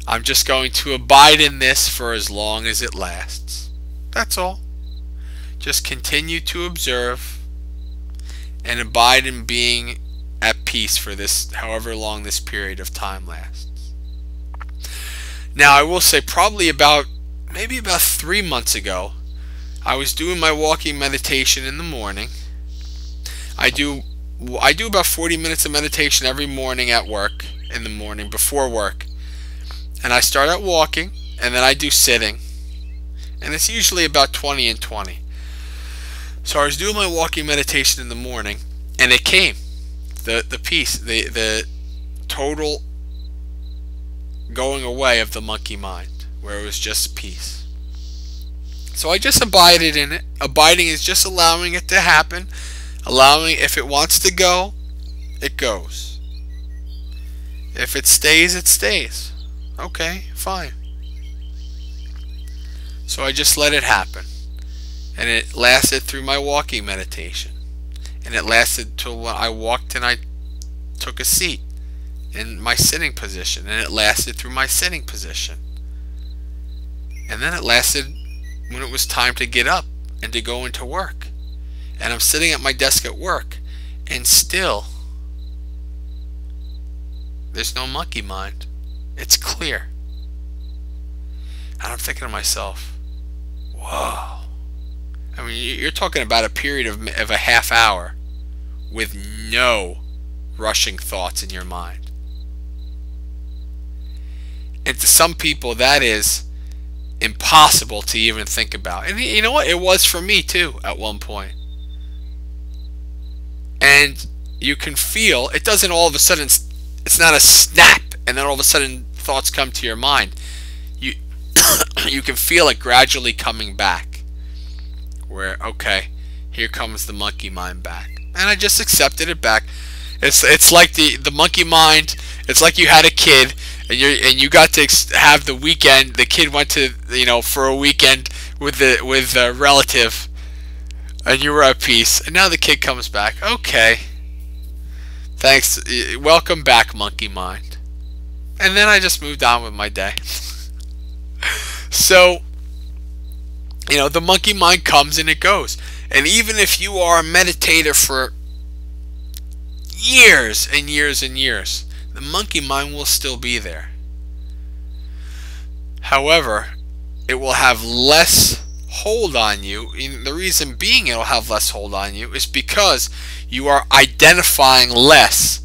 I'm just going to abide in this for as long as it lasts. That's all. Just continue to observe and abide in being at peace for this, however long this period of time lasts. Now, I will say maybe about 3 months ago, I was doing my walking meditation in the morning. I do about 40 minutes of meditation every morning at work, in the morning before work. And I start out walking, and then I do sitting. And it's usually about 20 and 20. So I was doing my walking meditation in the morning, and it came. The peace, the total going away of the monkey mind, where it was just peace. So I just abided in it. Abiding is just allowing it to happen. Allowing, if it wants to go, it goes. If it stays, it stays. Okay, fine. So I just let it happen. And it lasted through my walking meditation. And it lasted till I walked and I took a seat in my sitting position. And it lasted through my sitting position. And then it lasted when it was time to get up and to go into work. and I'm sitting at my desk at work, and still there's no monkey mind. It's clear. And I'm thinking to myself, whoa. I mean, you're talking about a period of a half hour with no rushing thoughts in your mind. And to some people, that is impossible to even think about. And you know what? It was for me too at one point. And you can feel, it doesn't all of a sudden, it's not a snap and then all of a sudden thoughts come to your mind. You can feel it gradually coming back, where, okay, here comes the monkey mind back, and I just accepted it back. It's like the monkey mind. It's like you had a kid, and you got to have the weekend. The kid went to, for a weekend with a relative, and you were at peace, and now the kid comes back. Okay, thanks, welcome back, monkey mind. And then I just moved on with my day. So, the monkey mind comes and it goes. And even if you are a meditator for years and years and years, the monkey mind will still be there. However, it will have less hold on you. And the reason being it will have less hold on you is because you are identifying less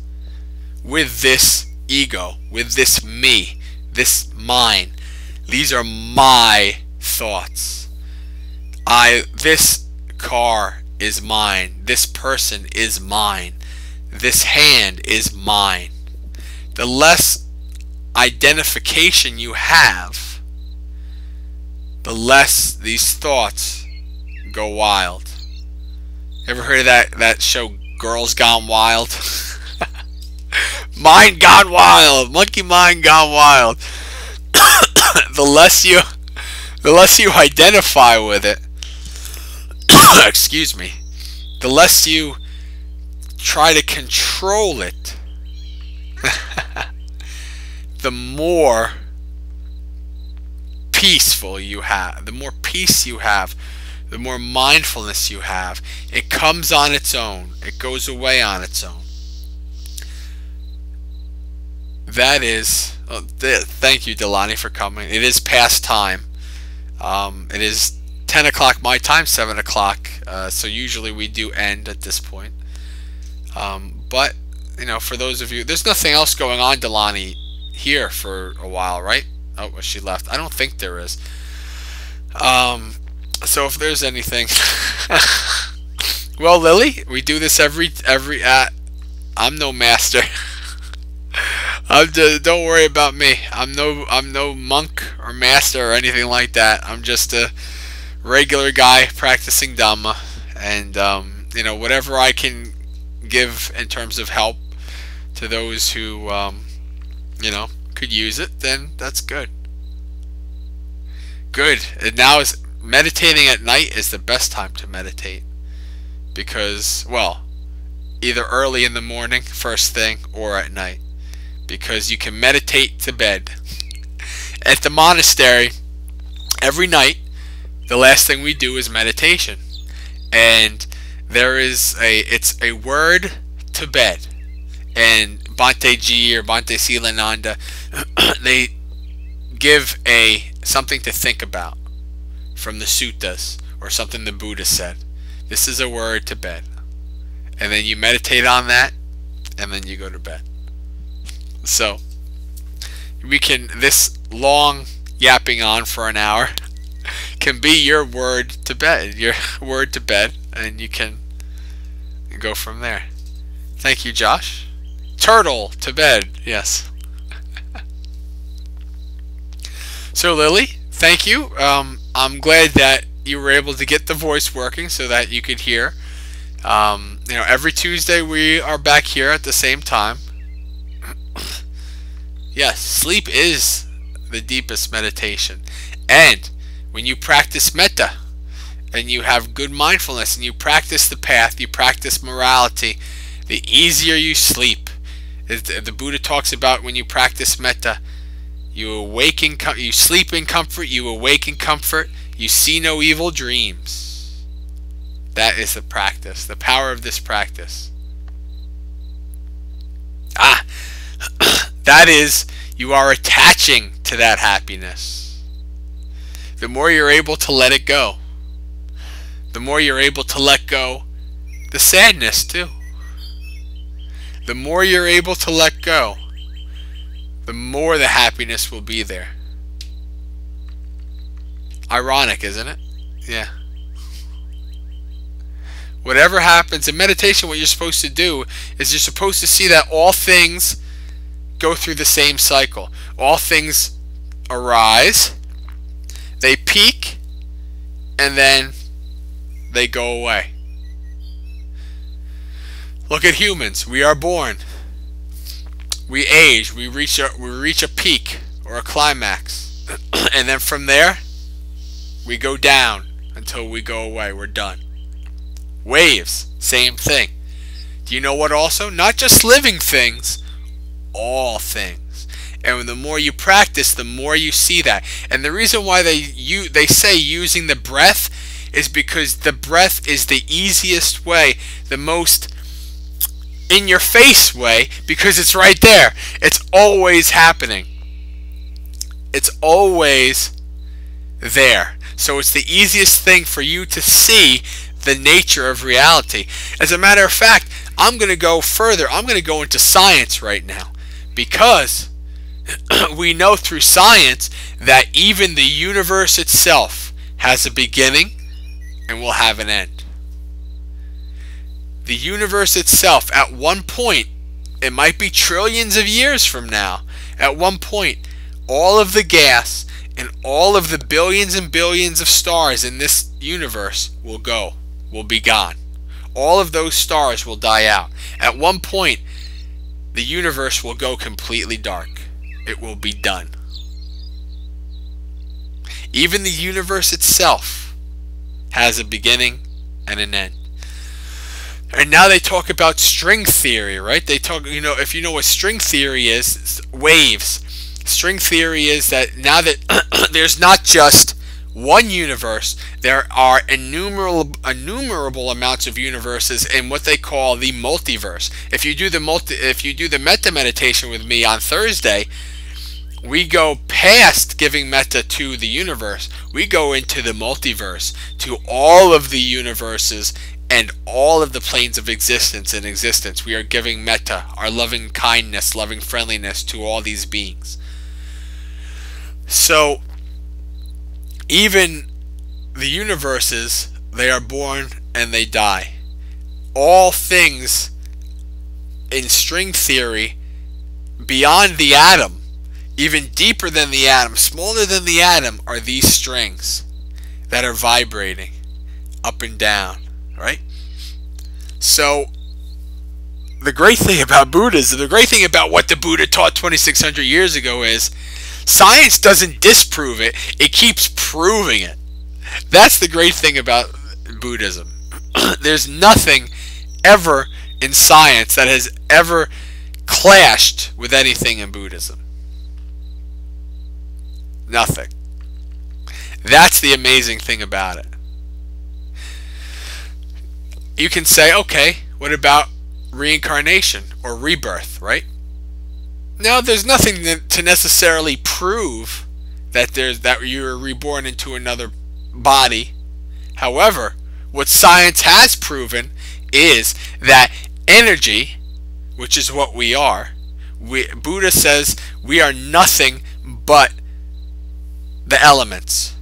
with this ego, with this me, this mine. These are my thoughts. This car is mine. This person is mine. This hand is mine. The less identification you have, the less these thoughts go wild. Ever heard of that show, Girls Gone Wild? Mind gone wild. Monkey mind gone wild. The less you identify with it, excuse me, the less you try to control it, the more peaceful you have, the more peace you have, the more mindfulness you have. It comes on its own. It goes away on its own. That is... thank you, Delani, for coming. It is past time. It is 10 o'clock my time, 7 o'clock. So usually we do end at this point. But, for those of you... There's nothing else going on, Delani, here for a while, right? Oh, well, she left. I don't think there is. So if there's anything... Well, Lily, we do this every I'm no master. Don't worry about me. I'm no monk or master or anything like that. I'm just a regular guy practicing Dhamma, and whatever I can give in terms of help to those who could use it, then that's good. Good. And now is meditating at night is the best time to meditate, because, well, either early in the morning, first thing, or at night. Because you can meditate to bed. At the monastery, every night, the last thing we do is meditation. And it's a word to bed. And Bhante Ji or Bhante Silananda, they give something to think about from the suttas, or something the Buddha said. This is a word to bed. And then you meditate on that, and then you go to bed. So this long yapping on for an hour can be your word to bed, and you can go from there. Thank you, Josh. Turtle to bed, yes. So Lily, thank you. I'm glad that you were able to get the voice working so that you could hear. Every Tuesday we are back here at the same time. Yes, sleep is the deepest meditation. And when you practice metta, and you have good mindfulness, and you practice the path, you practice morality, the easier you sleep. The Buddha talks about when you practice metta, you sleep in comfort, you awake in comfort, you see no evil dreams. That is the practice, the power of this practice. That is, you are attaching to that happiness. The more you're able to let it go, the more you're able to let go the sadness too. The more you're able to let go, the more the happiness will be there. Ironic, isn't it? Yeah. Whatever happens in meditation, what you're supposed to do is you're supposed to see that all things go through the same cycle. All things arise, they peak, and then they go away. Look at humans. We are born. We age. We reach a peak or a climax. And then from there, we go down until we go away. We're done. Waves, same thing. Do you know what also? Not just living things, all things. And the more you practice, the more you see that. And the reason why they say using the breath is because the breath is the easiest way, the most in your face way, because it's right there. It's always happening. It's always there. So it's the easiest thing for you to see the nature of reality. As a matter of fact, I'm going to go further. I'm going to go into science right now, because we know through science that even the universe itself has a beginning and will have an end. The universe itself, at one point, it might be trillions of years from now, at one point, all of the gas and all of the billions and billions of stars in this universe will be gone. All of those stars will die out. At one point, the universe will go completely dark. It will be done. Even the universe itself has a beginning and an end. And now they talk about string theory, right? They talk, if you know what string theory is, waves. String theory is that now that there's not just one universe, there are innumerable amounts of universes in what they call the multiverse. If you do the metta meditation with me on Thursday, we go past giving metta to the universe. We go into the multiverse, to all of the universes and all of the planes of existence in existence. We are giving metta, our loving kindness, loving friendliness to all these beings. So even the universes, they are born and they die. All things in string theory, beyond the atom, even deeper than the atom, smaller than the atom, are these strings that are vibrating up and down, right? So the great thing about Buddhism, the great thing about what the Buddha taught 2,600 years ago is science doesn't disprove it, it keeps proving it. That's the great thing about Buddhism. There's nothing ever in science that has ever clashed with anything in Buddhism. Nothing. That's the amazing thing about it. You can say, okay, what about reincarnation or rebirth, right? Now, there's nothing to necessarily prove that you're reborn into another body. However, what science has proven is that energy, which is what we are, Buddha says we are nothing but the elements.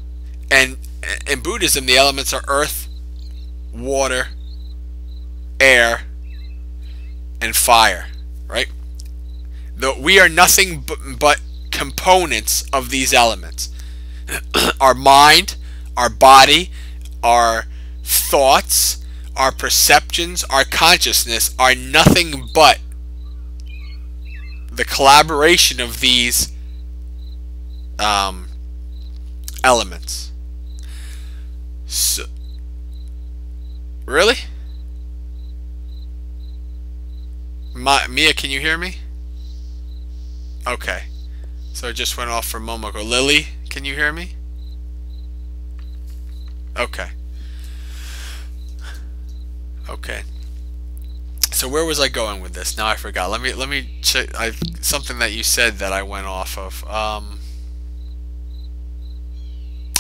And in Buddhism, the elements are earth, water, air, and fire, right? We are nothing but components of these elements. Our mind, our body, our thoughts, our perceptions, our consciousness are nothing but the collaboration of these elements. So, really? Mia, can you hear me? Okay. So it just went off for Momoko. Lily, can you hear me? Okay. Okay. So where was I going with this? Now I forgot. Let me check. Something that you said that I went off of.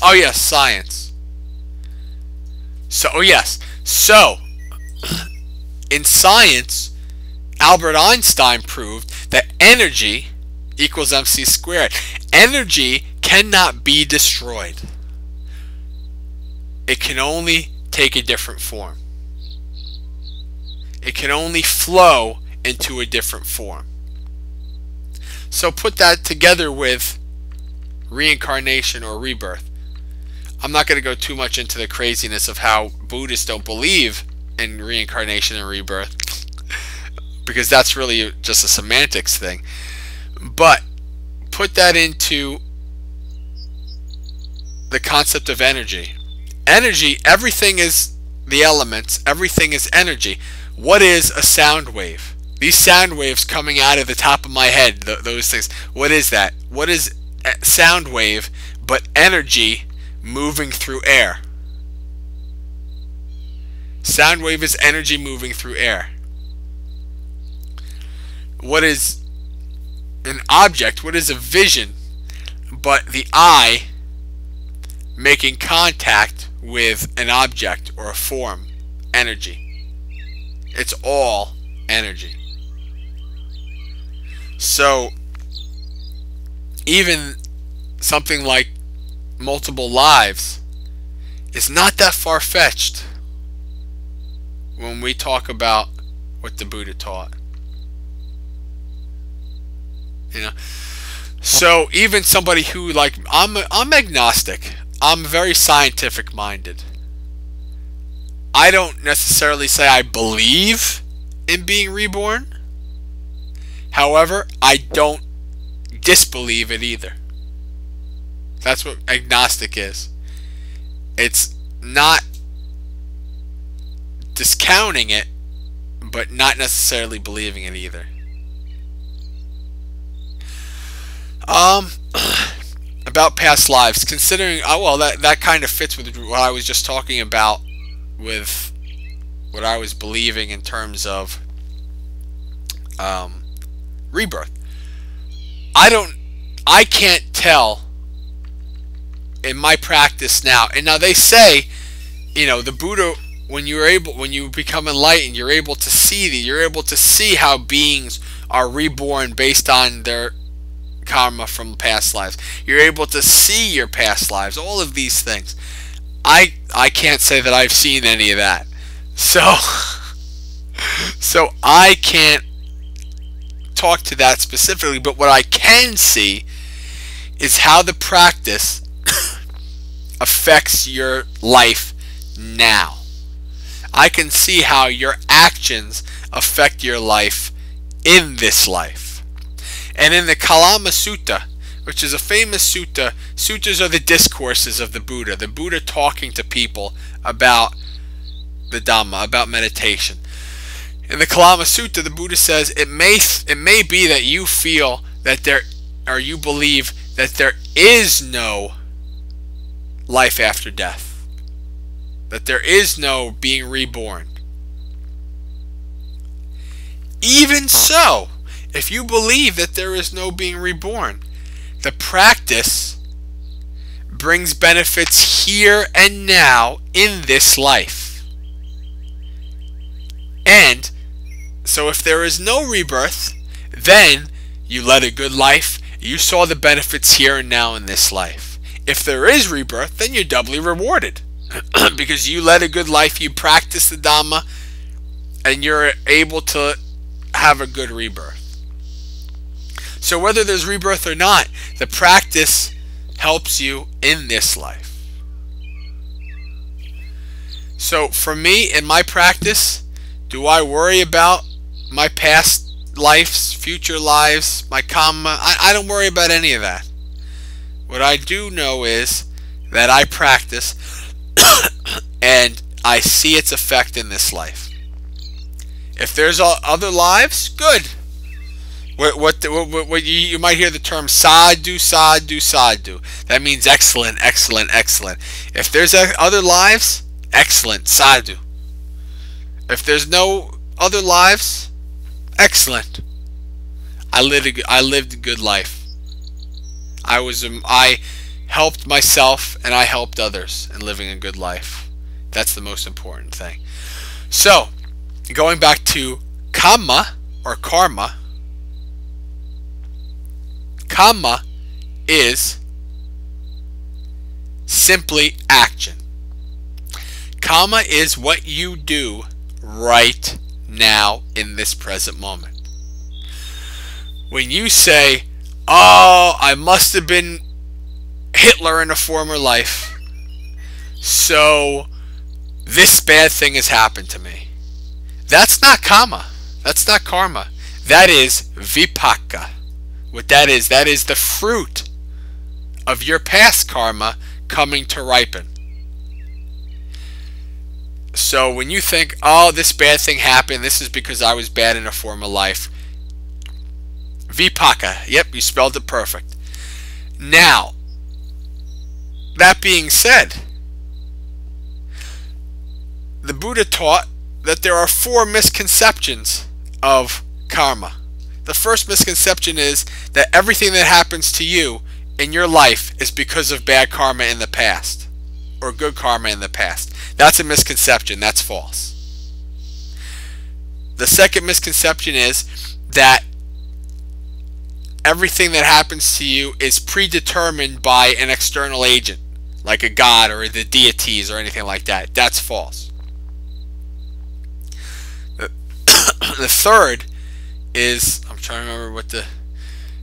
Oh yes, science. So yes. So in science, Albert Einstein proved that energy equals mc squared. Energy cannot be destroyed. It can only take a different form. It can only flow into a different form. So put that together with reincarnation or rebirth. I'm not going to go too much into the craziness of how Buddhists don't believe in reincarnation and rebirth, because that's really just a semantics thing. But put that into the concept of energy. Energy, everything is the elements, everything is energy. What is a sound wave? These sound waves coming out of the top of my head, those things. What is that? What is a sound wave but energy moving through air? Sound wave is energy moving through air. What is an object? What is a vision but the eye making contact with an object or a form? Energy. It's all energy. So even something like multiple lives is not that far-fetched when we talk about what the Buddha taught. You know, so even somebody who, like, I'm agnostic. I'm very scientific minded. I don't necessarily say I believe in being reborn. However, I don't disbelieve it either. That's what agnostic is. It's not discounting it, but not necessarily believing it either. About past lives, considering, well, that kind of fits with what I was just talking about with what I was believing in terms of rebirth. I can't tell in my practice now. And now they say, you know, the Buddha, when you become enlightened, you're able to see how beings are reborn based on their karma from past lives. You're able to see your past lives, all of these things. I can't say that I've seen any of that. So I can't talk to that specifically, but what I can see is how the practice affects your life now. I can see how your actions affect your life in this life. And in the Kalama Sutta, which is a famous sutta, suttas are the discourses of the Buddha talking to people about the Dhamma, about meditation. In the Kalama Sutta, the Buddha says, it may be that you feel that you believe that there is no life after death, that there is no being reborn. Even so, if you believe that there is no being reborn, the practice brings benefits here and now in this life. And so if there is no rebirth, then you led a good life, you saw the benefits here and now in this life. If there is rebirth, then you're doubly rewarded because you led a good life, you practiced the Dhamma, and you're able to have a good rebirth. So whether there's rebirth or not, the practice helps you in this life. So for me, in my practice, do I worry about my past lives, future lives, my karma? I don't worry about any of that. What I do know is that I practice and I see its effect in this life. If there's other lives, good. What you might hear the term sadhu, sadhu, sadhu. That means excellent, excellent, excellent. If there's other lives, excellent, sadhu. If there's no other lives, excellent. I lived a good life. I helped myself and I helped others in living a good life. That's the most important thing. So, going back to kamma or karma. Kamma is simply action. Kamma is what you do right now in this present moment. When you say, oh, I must have been Hitler in a former life, so this bad thing has happened to me. That's not kamma. That's not karma. That is vipaka. What that is the fruit of your past karma coming to ripen. So when you think, oh, this bad thing happened, this is because I was bad in a former life. Vipaka. Yep, you spelled it perfect. Now, that being said, the Buddha taught that there are 4 misconceptions of karma. The first misconception is that everything that happens to you in your life is because of bad karma in the past or good karma in the past. That's a misconception. That's false. The second misconception is that everything that happens to you is predetermined by an external agent, like a god or the deities or anything like that. That's false. The third is, I'm trying to remember what the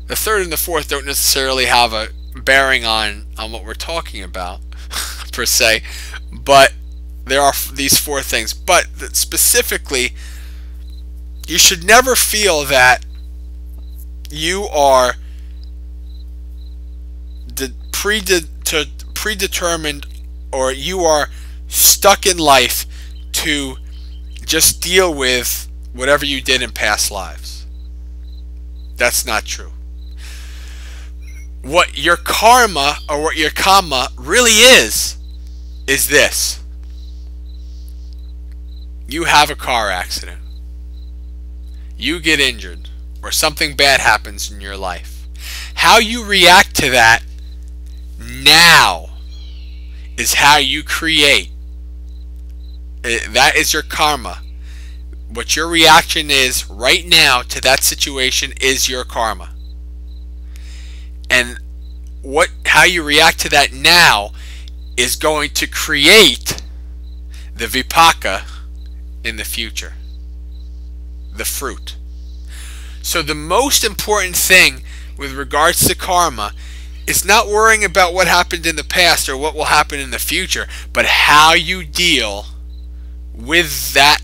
third and the fourth don't necessarily have a bearing on what we're talking about per se, but there are these 4 things. But specifically, you should never feel that you are predetermined or you are stuck in life to just deal with whatever you did in past lives. That's not true. What your karma or what your kamma really is this. You have a car accident. You get injured or something bad happens in your life. How you react to that now is how you create. That is your karma. What your reaction is right now to that situation is your karma. And how you react to that now is going to create the vipaka in the future. The fruit. So the most important thing with regards to karma is not worrying about what happened in the past or what will happen in the future, but how you deal with that,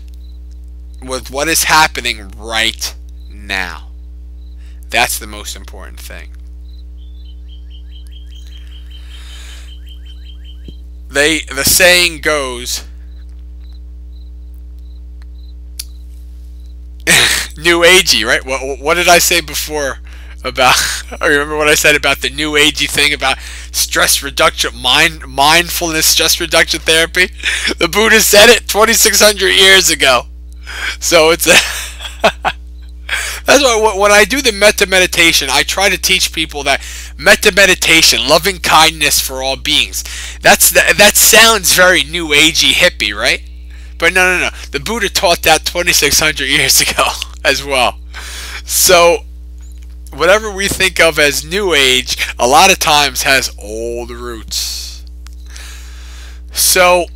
with what is happening right now. That's the most important thing. The saying goes, New Agey, right? What did I say before about, I remember what I said about the New Agey thing about stress reduction, mindfulness, stress reduction therapy? The Buddha said it 2,600 years ago. So it's that's why when I do the metta meditation, I try to teach people that metta meditation, loving kindness for all beings, that sounds very New Agey hippie, right? But no. The Buddha taught that 2,600 years ago as well. So whatever we think of as New Age, a lot of times has old roots. So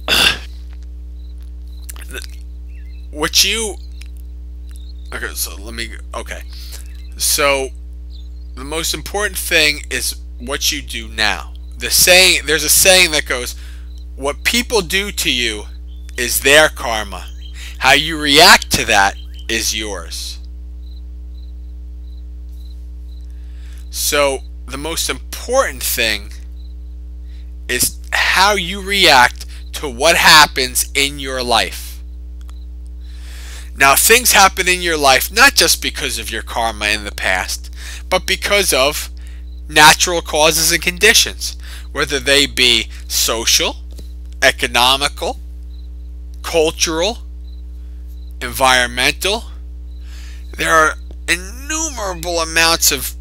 so the most important thing is what you do now. There's a saying that goes, what people do to you is their karma. How you react to that is yours. So the most important thing is how you react to what happens in your life. Now, things happen in your life not just because of your karma in the past, but because of natural causes and conditions, whether they be social, economical, cultural, environmental. There are innumerable amounts of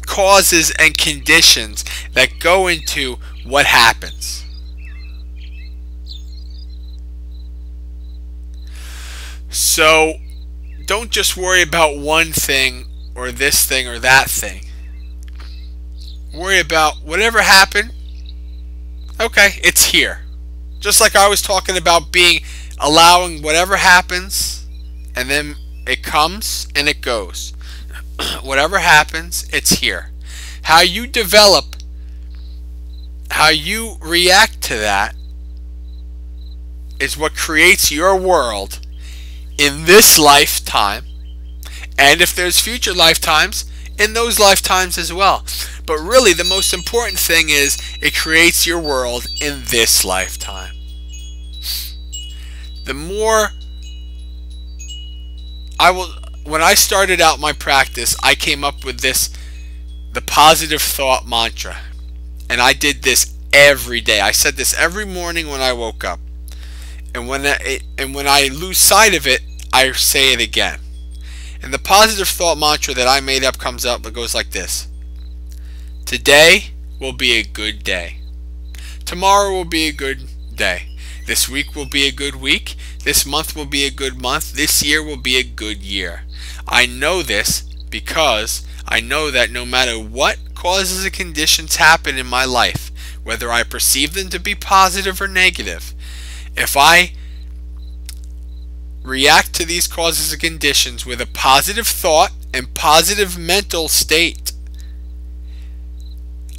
causes and conditions that go into what happens. So don't just worry about one thing or this thing or that thing. Worry about whatever happened. Okay, it's here. Just like I was talking about allowing whatever happens, and then it comes and it goes. Whatever happens, it's here. How you develop, how you react to that is what creates your world in this lifetime, and if there's future lifetimes, in those lifetimes as well. But really, the most important thing is it creates your world in this lifetime. The more when I started out my practice, I came up with the positive thought mantra. And I did this every day. I said this every morning when I woke up. And when I lose sight of it, I say it again. And the positive thought mantra that I made up comes up. It goes like this. Today will be a good day. Tomorrow will be a good day. This week will be a good week. This month will be a good month. This year will be a good year. I know this because I know that no matter what causes and conditions happen in my life, whether I perceive them to be positive or negative, if I react to these causes and conditions with a positive thought and positive mental state,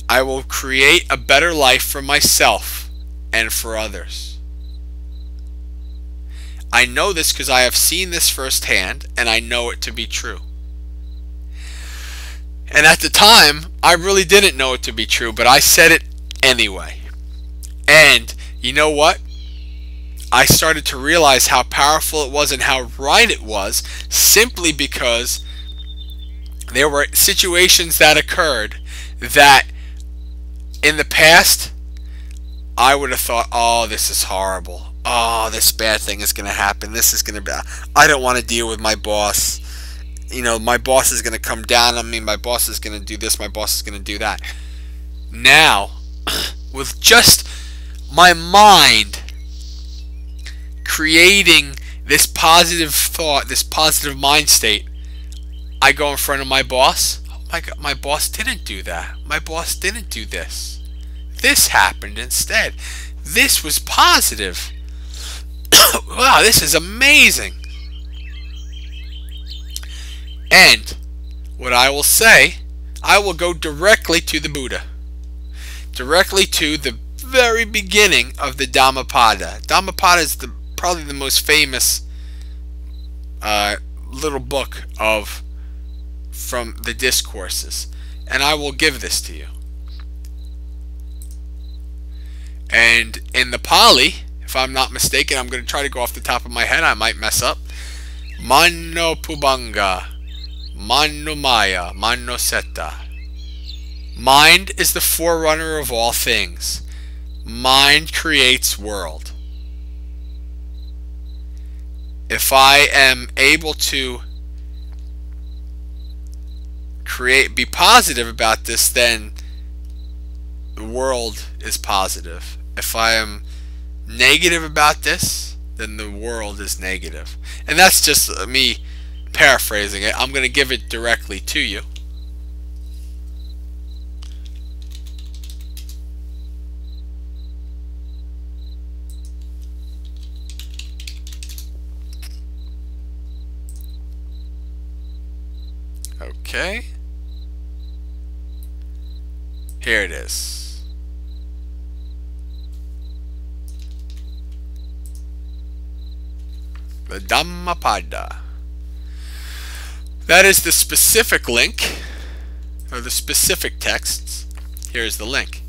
I will create a better life for myself and for others. I know this because I have seen this firsthand, and I know it to be true. And at the time, I really didn't know it to be true, but I said it anyway. And you know what? I started to realize how powerful it was and how right it was, simply because there were situations that occurred that in the past I would have thought, oh, this is horrible. Oh, this bad thing is going to happen. This is going to be, I don't want to deal with my boss. You know, my boss is going to come down on me. My boss is going to do this. My boss is going to do that. Now, with just my mind creating this positive thought, this positive mind state, I go in front of my boss. Oh my God, my boss didn't do that. My boss didn't do this. This happened instead. This was positive. Wow, this is amazing. And what I will say, I will go directly to the Buddha. Directly to the very beginning of the Dhammapada. Dhammapada is probably the most famous little book from the discourses. And I will give this to you. And in the Pali, if I'm not mistaken, I'm going to try to go off the top of my head. I might mess up. Mano Pubanga, Mano Maya, Mano Setta. Mind is the forerunner of all things. Mind creates world. If I am able to be positive about this, then the world is positive. If I am negative about this, then the world is negative. And that's just me paraphrasing it. I'm going to give it directly to you. Okay. Here it is. The Dhammapada. That is the specific link, or the specific texts. Here's the link.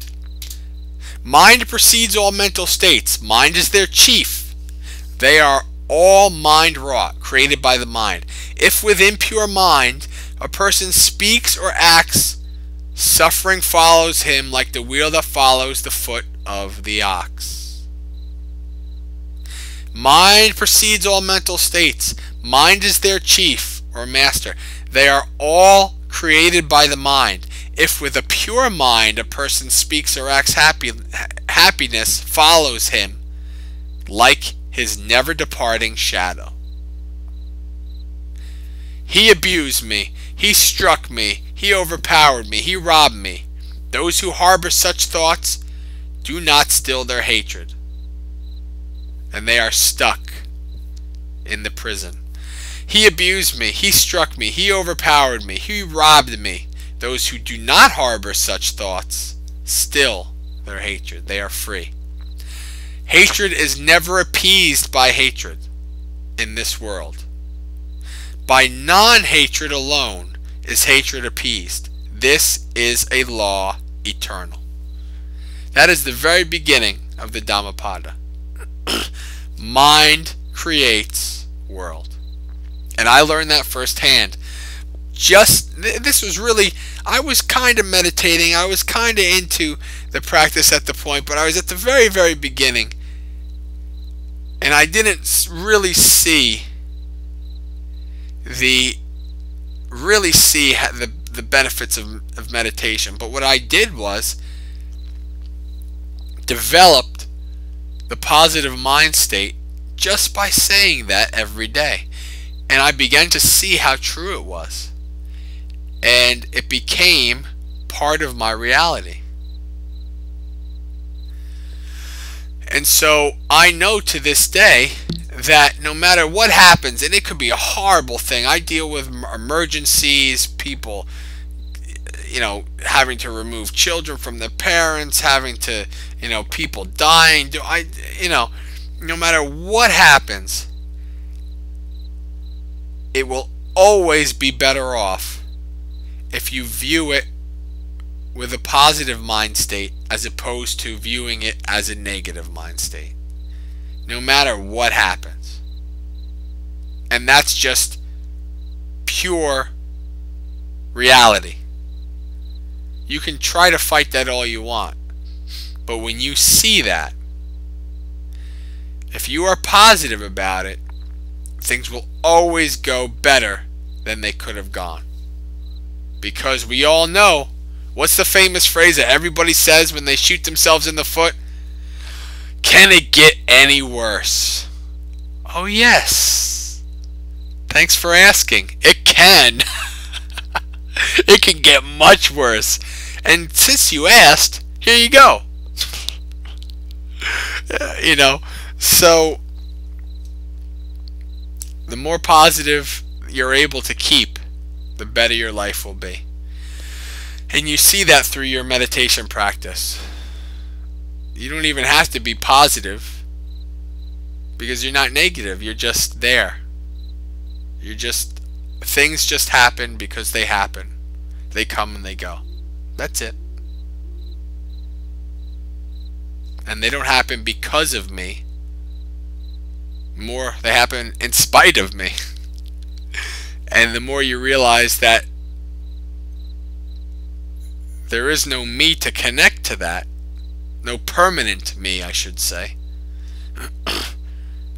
Mind precedes all mental states. Mind is their chief. They are all mind wrought, created by the mind. If with impure mind a person speaks or acts, suffering follows him like the wheel that follows the foot of the ox. Mind precedes all mental states. Mind is their chief or master. They are all created by the mind. If with a pure mind a person speaks or acts, happiness follows him like his never departing shadow. He abused me. He struck me. He overpowered me. He robbed me. Those who harbor such thoughts do not still their hatred, and they are stuck in the prison. He abused me. He struck me. He overpowered me. He robbed me. Those who do not harbor such thoughts still their hatred. They are free. Hatred is never appeased by hatred in this world. By non-hatred alone is hatred appeased. This is a law eternal. That is the very beginning of the Dhammapada. Mind creates world. And I learned that firsthand. This was really, I was kind of meditating. I was kind of into the practice at the point, but I was at the very, very beginning. And I didn't really see the benefits of meditation. But what I did was developed the positive mind state just by saying that every day. And I began to see how true it was. And it became part of my reality. And so I know to this day that no matter what happens, and it could be a horrible thing. I deal with emergencies, people, having to remove children from their parents, having to, people dying. No matter what happens, it will always be better off if you view it with a positive mind state as opposed to viewing it as a negative mind state. No matter what happens. And that's just pure reality. You can try to fight that all you want. But when you see that, if you are positive about it, things will always go better than they could have gone. Because we all know, what's the famous phrase that everybody says when they shoot themselves in the foot? Can it get any worse? Oh yes. Thanks for asking. It can. It can get much worse. And since you asked, here you go. So the more positive you're able to keep, the better your life will be. And you see that through your meditation practice. You don't even have to be positive because you're not negative. You're just there. Things just happen because they happen. They come and they go. That's it. And they don't happen because of me. More, they happen in spite of me. And the more you realize that there is no me to connect to that, no permanent me, I should say,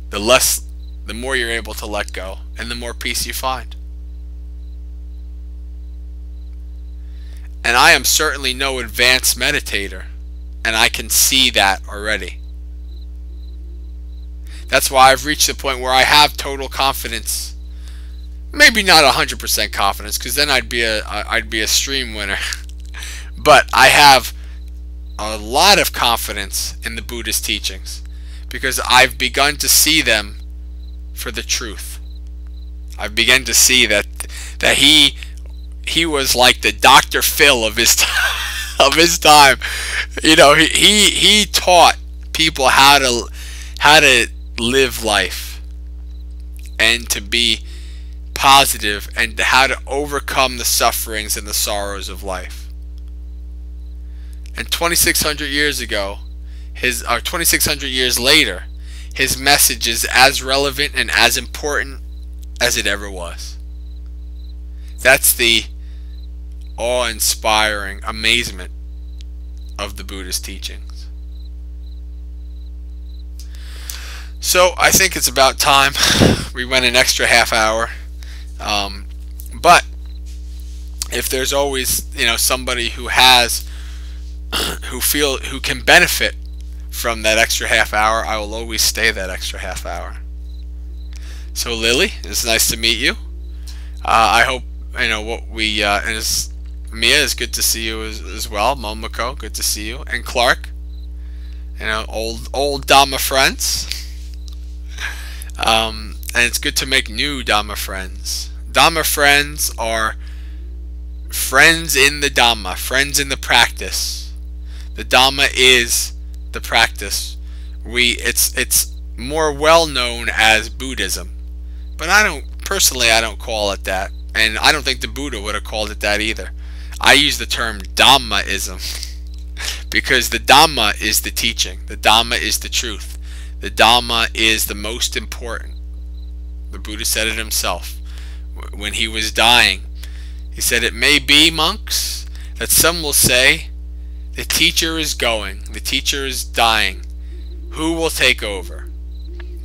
the more you're able to let go, and the more peace you find. And I am certainly no advanced meditator, and I can see that already. That's why I've reached the point where I have total confidence. Maybe not 100% confidence, because then I'd be a stream winner. But I have a lot of confidence in the Buddhist teachings, because I've begun to see them for the truth. I've begun to see that he was like the Dr. Phil of his time. He taught people how to live life and to be positive and how to overcome the sufferings and the sorrows of life. And 2,600 years ago, 2,600 years later, his message is as relevant and as important as it ever was. That's the awe-inspiring amazement of the Buddhist teachings. So I think it's about time we went an extra half hour. But if there's always, somebody who who can benefit from that extra half hour, I will always stay that extra half hour. So Lily, it's nice to meet you. I hope what we and it's, Mia, is good to see you as well. Momoko, good to see you, and Clark, old Dhamma friends. And it's good to make new Dhamma friends. Dhamma friends are friends in the Dhamma, friends in the practice. The Dhamma is the practice. It's more well known as Buddhism, but I don't call it that, and I don't think the Buddha would have called it that either. I use the term Dhammaism because the Dhamma is the teaching. The Dhamma is the truth. The Dhamma is the most important. The Buddha said it himself when he was dying. He said, "It may be, monks, that some will say, the teacher is going, the teacher is dying. Who will take over?"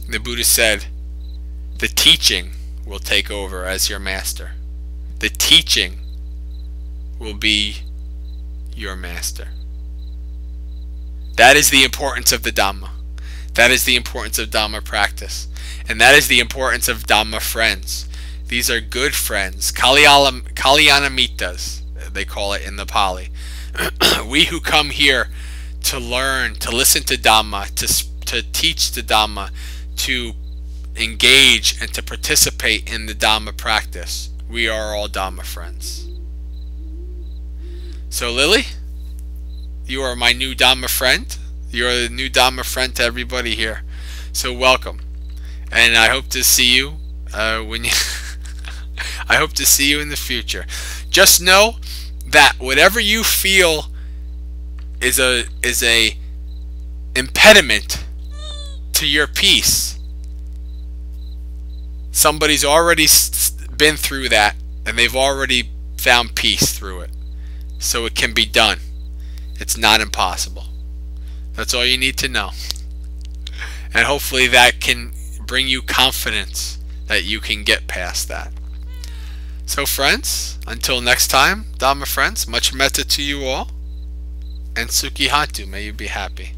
The Buddha said, "The teaching will take over as your master. The teaching will be your master." That is the importance of the Dhamma. That is the importance of Dhamma practice. And that is the importance of Dhamma friends. These are good friends. Kalyanamitas, they call it in the Pali. We who come here to learn, to listen to Dhamma, to teach the Dhamma, to engage and to participate in the Dhamma practice, we are all Dhamma friends. So Lily, you are my new Dhamma friend. You are the new Dhamma friend to everybody here. So welcome. And I hope to see you I hope to see you in the future. Just know that whatever you feel is a impediment to your peace, somebody's already been through that and they've already found peace through it. So it can be done. It's not impossible. That's all you need to know. And hopefully that can bring you confidence that you can get past that. So friends, until next time, Dhamma friends, much metta to you all, and Sukhi Hantu, may you be happy.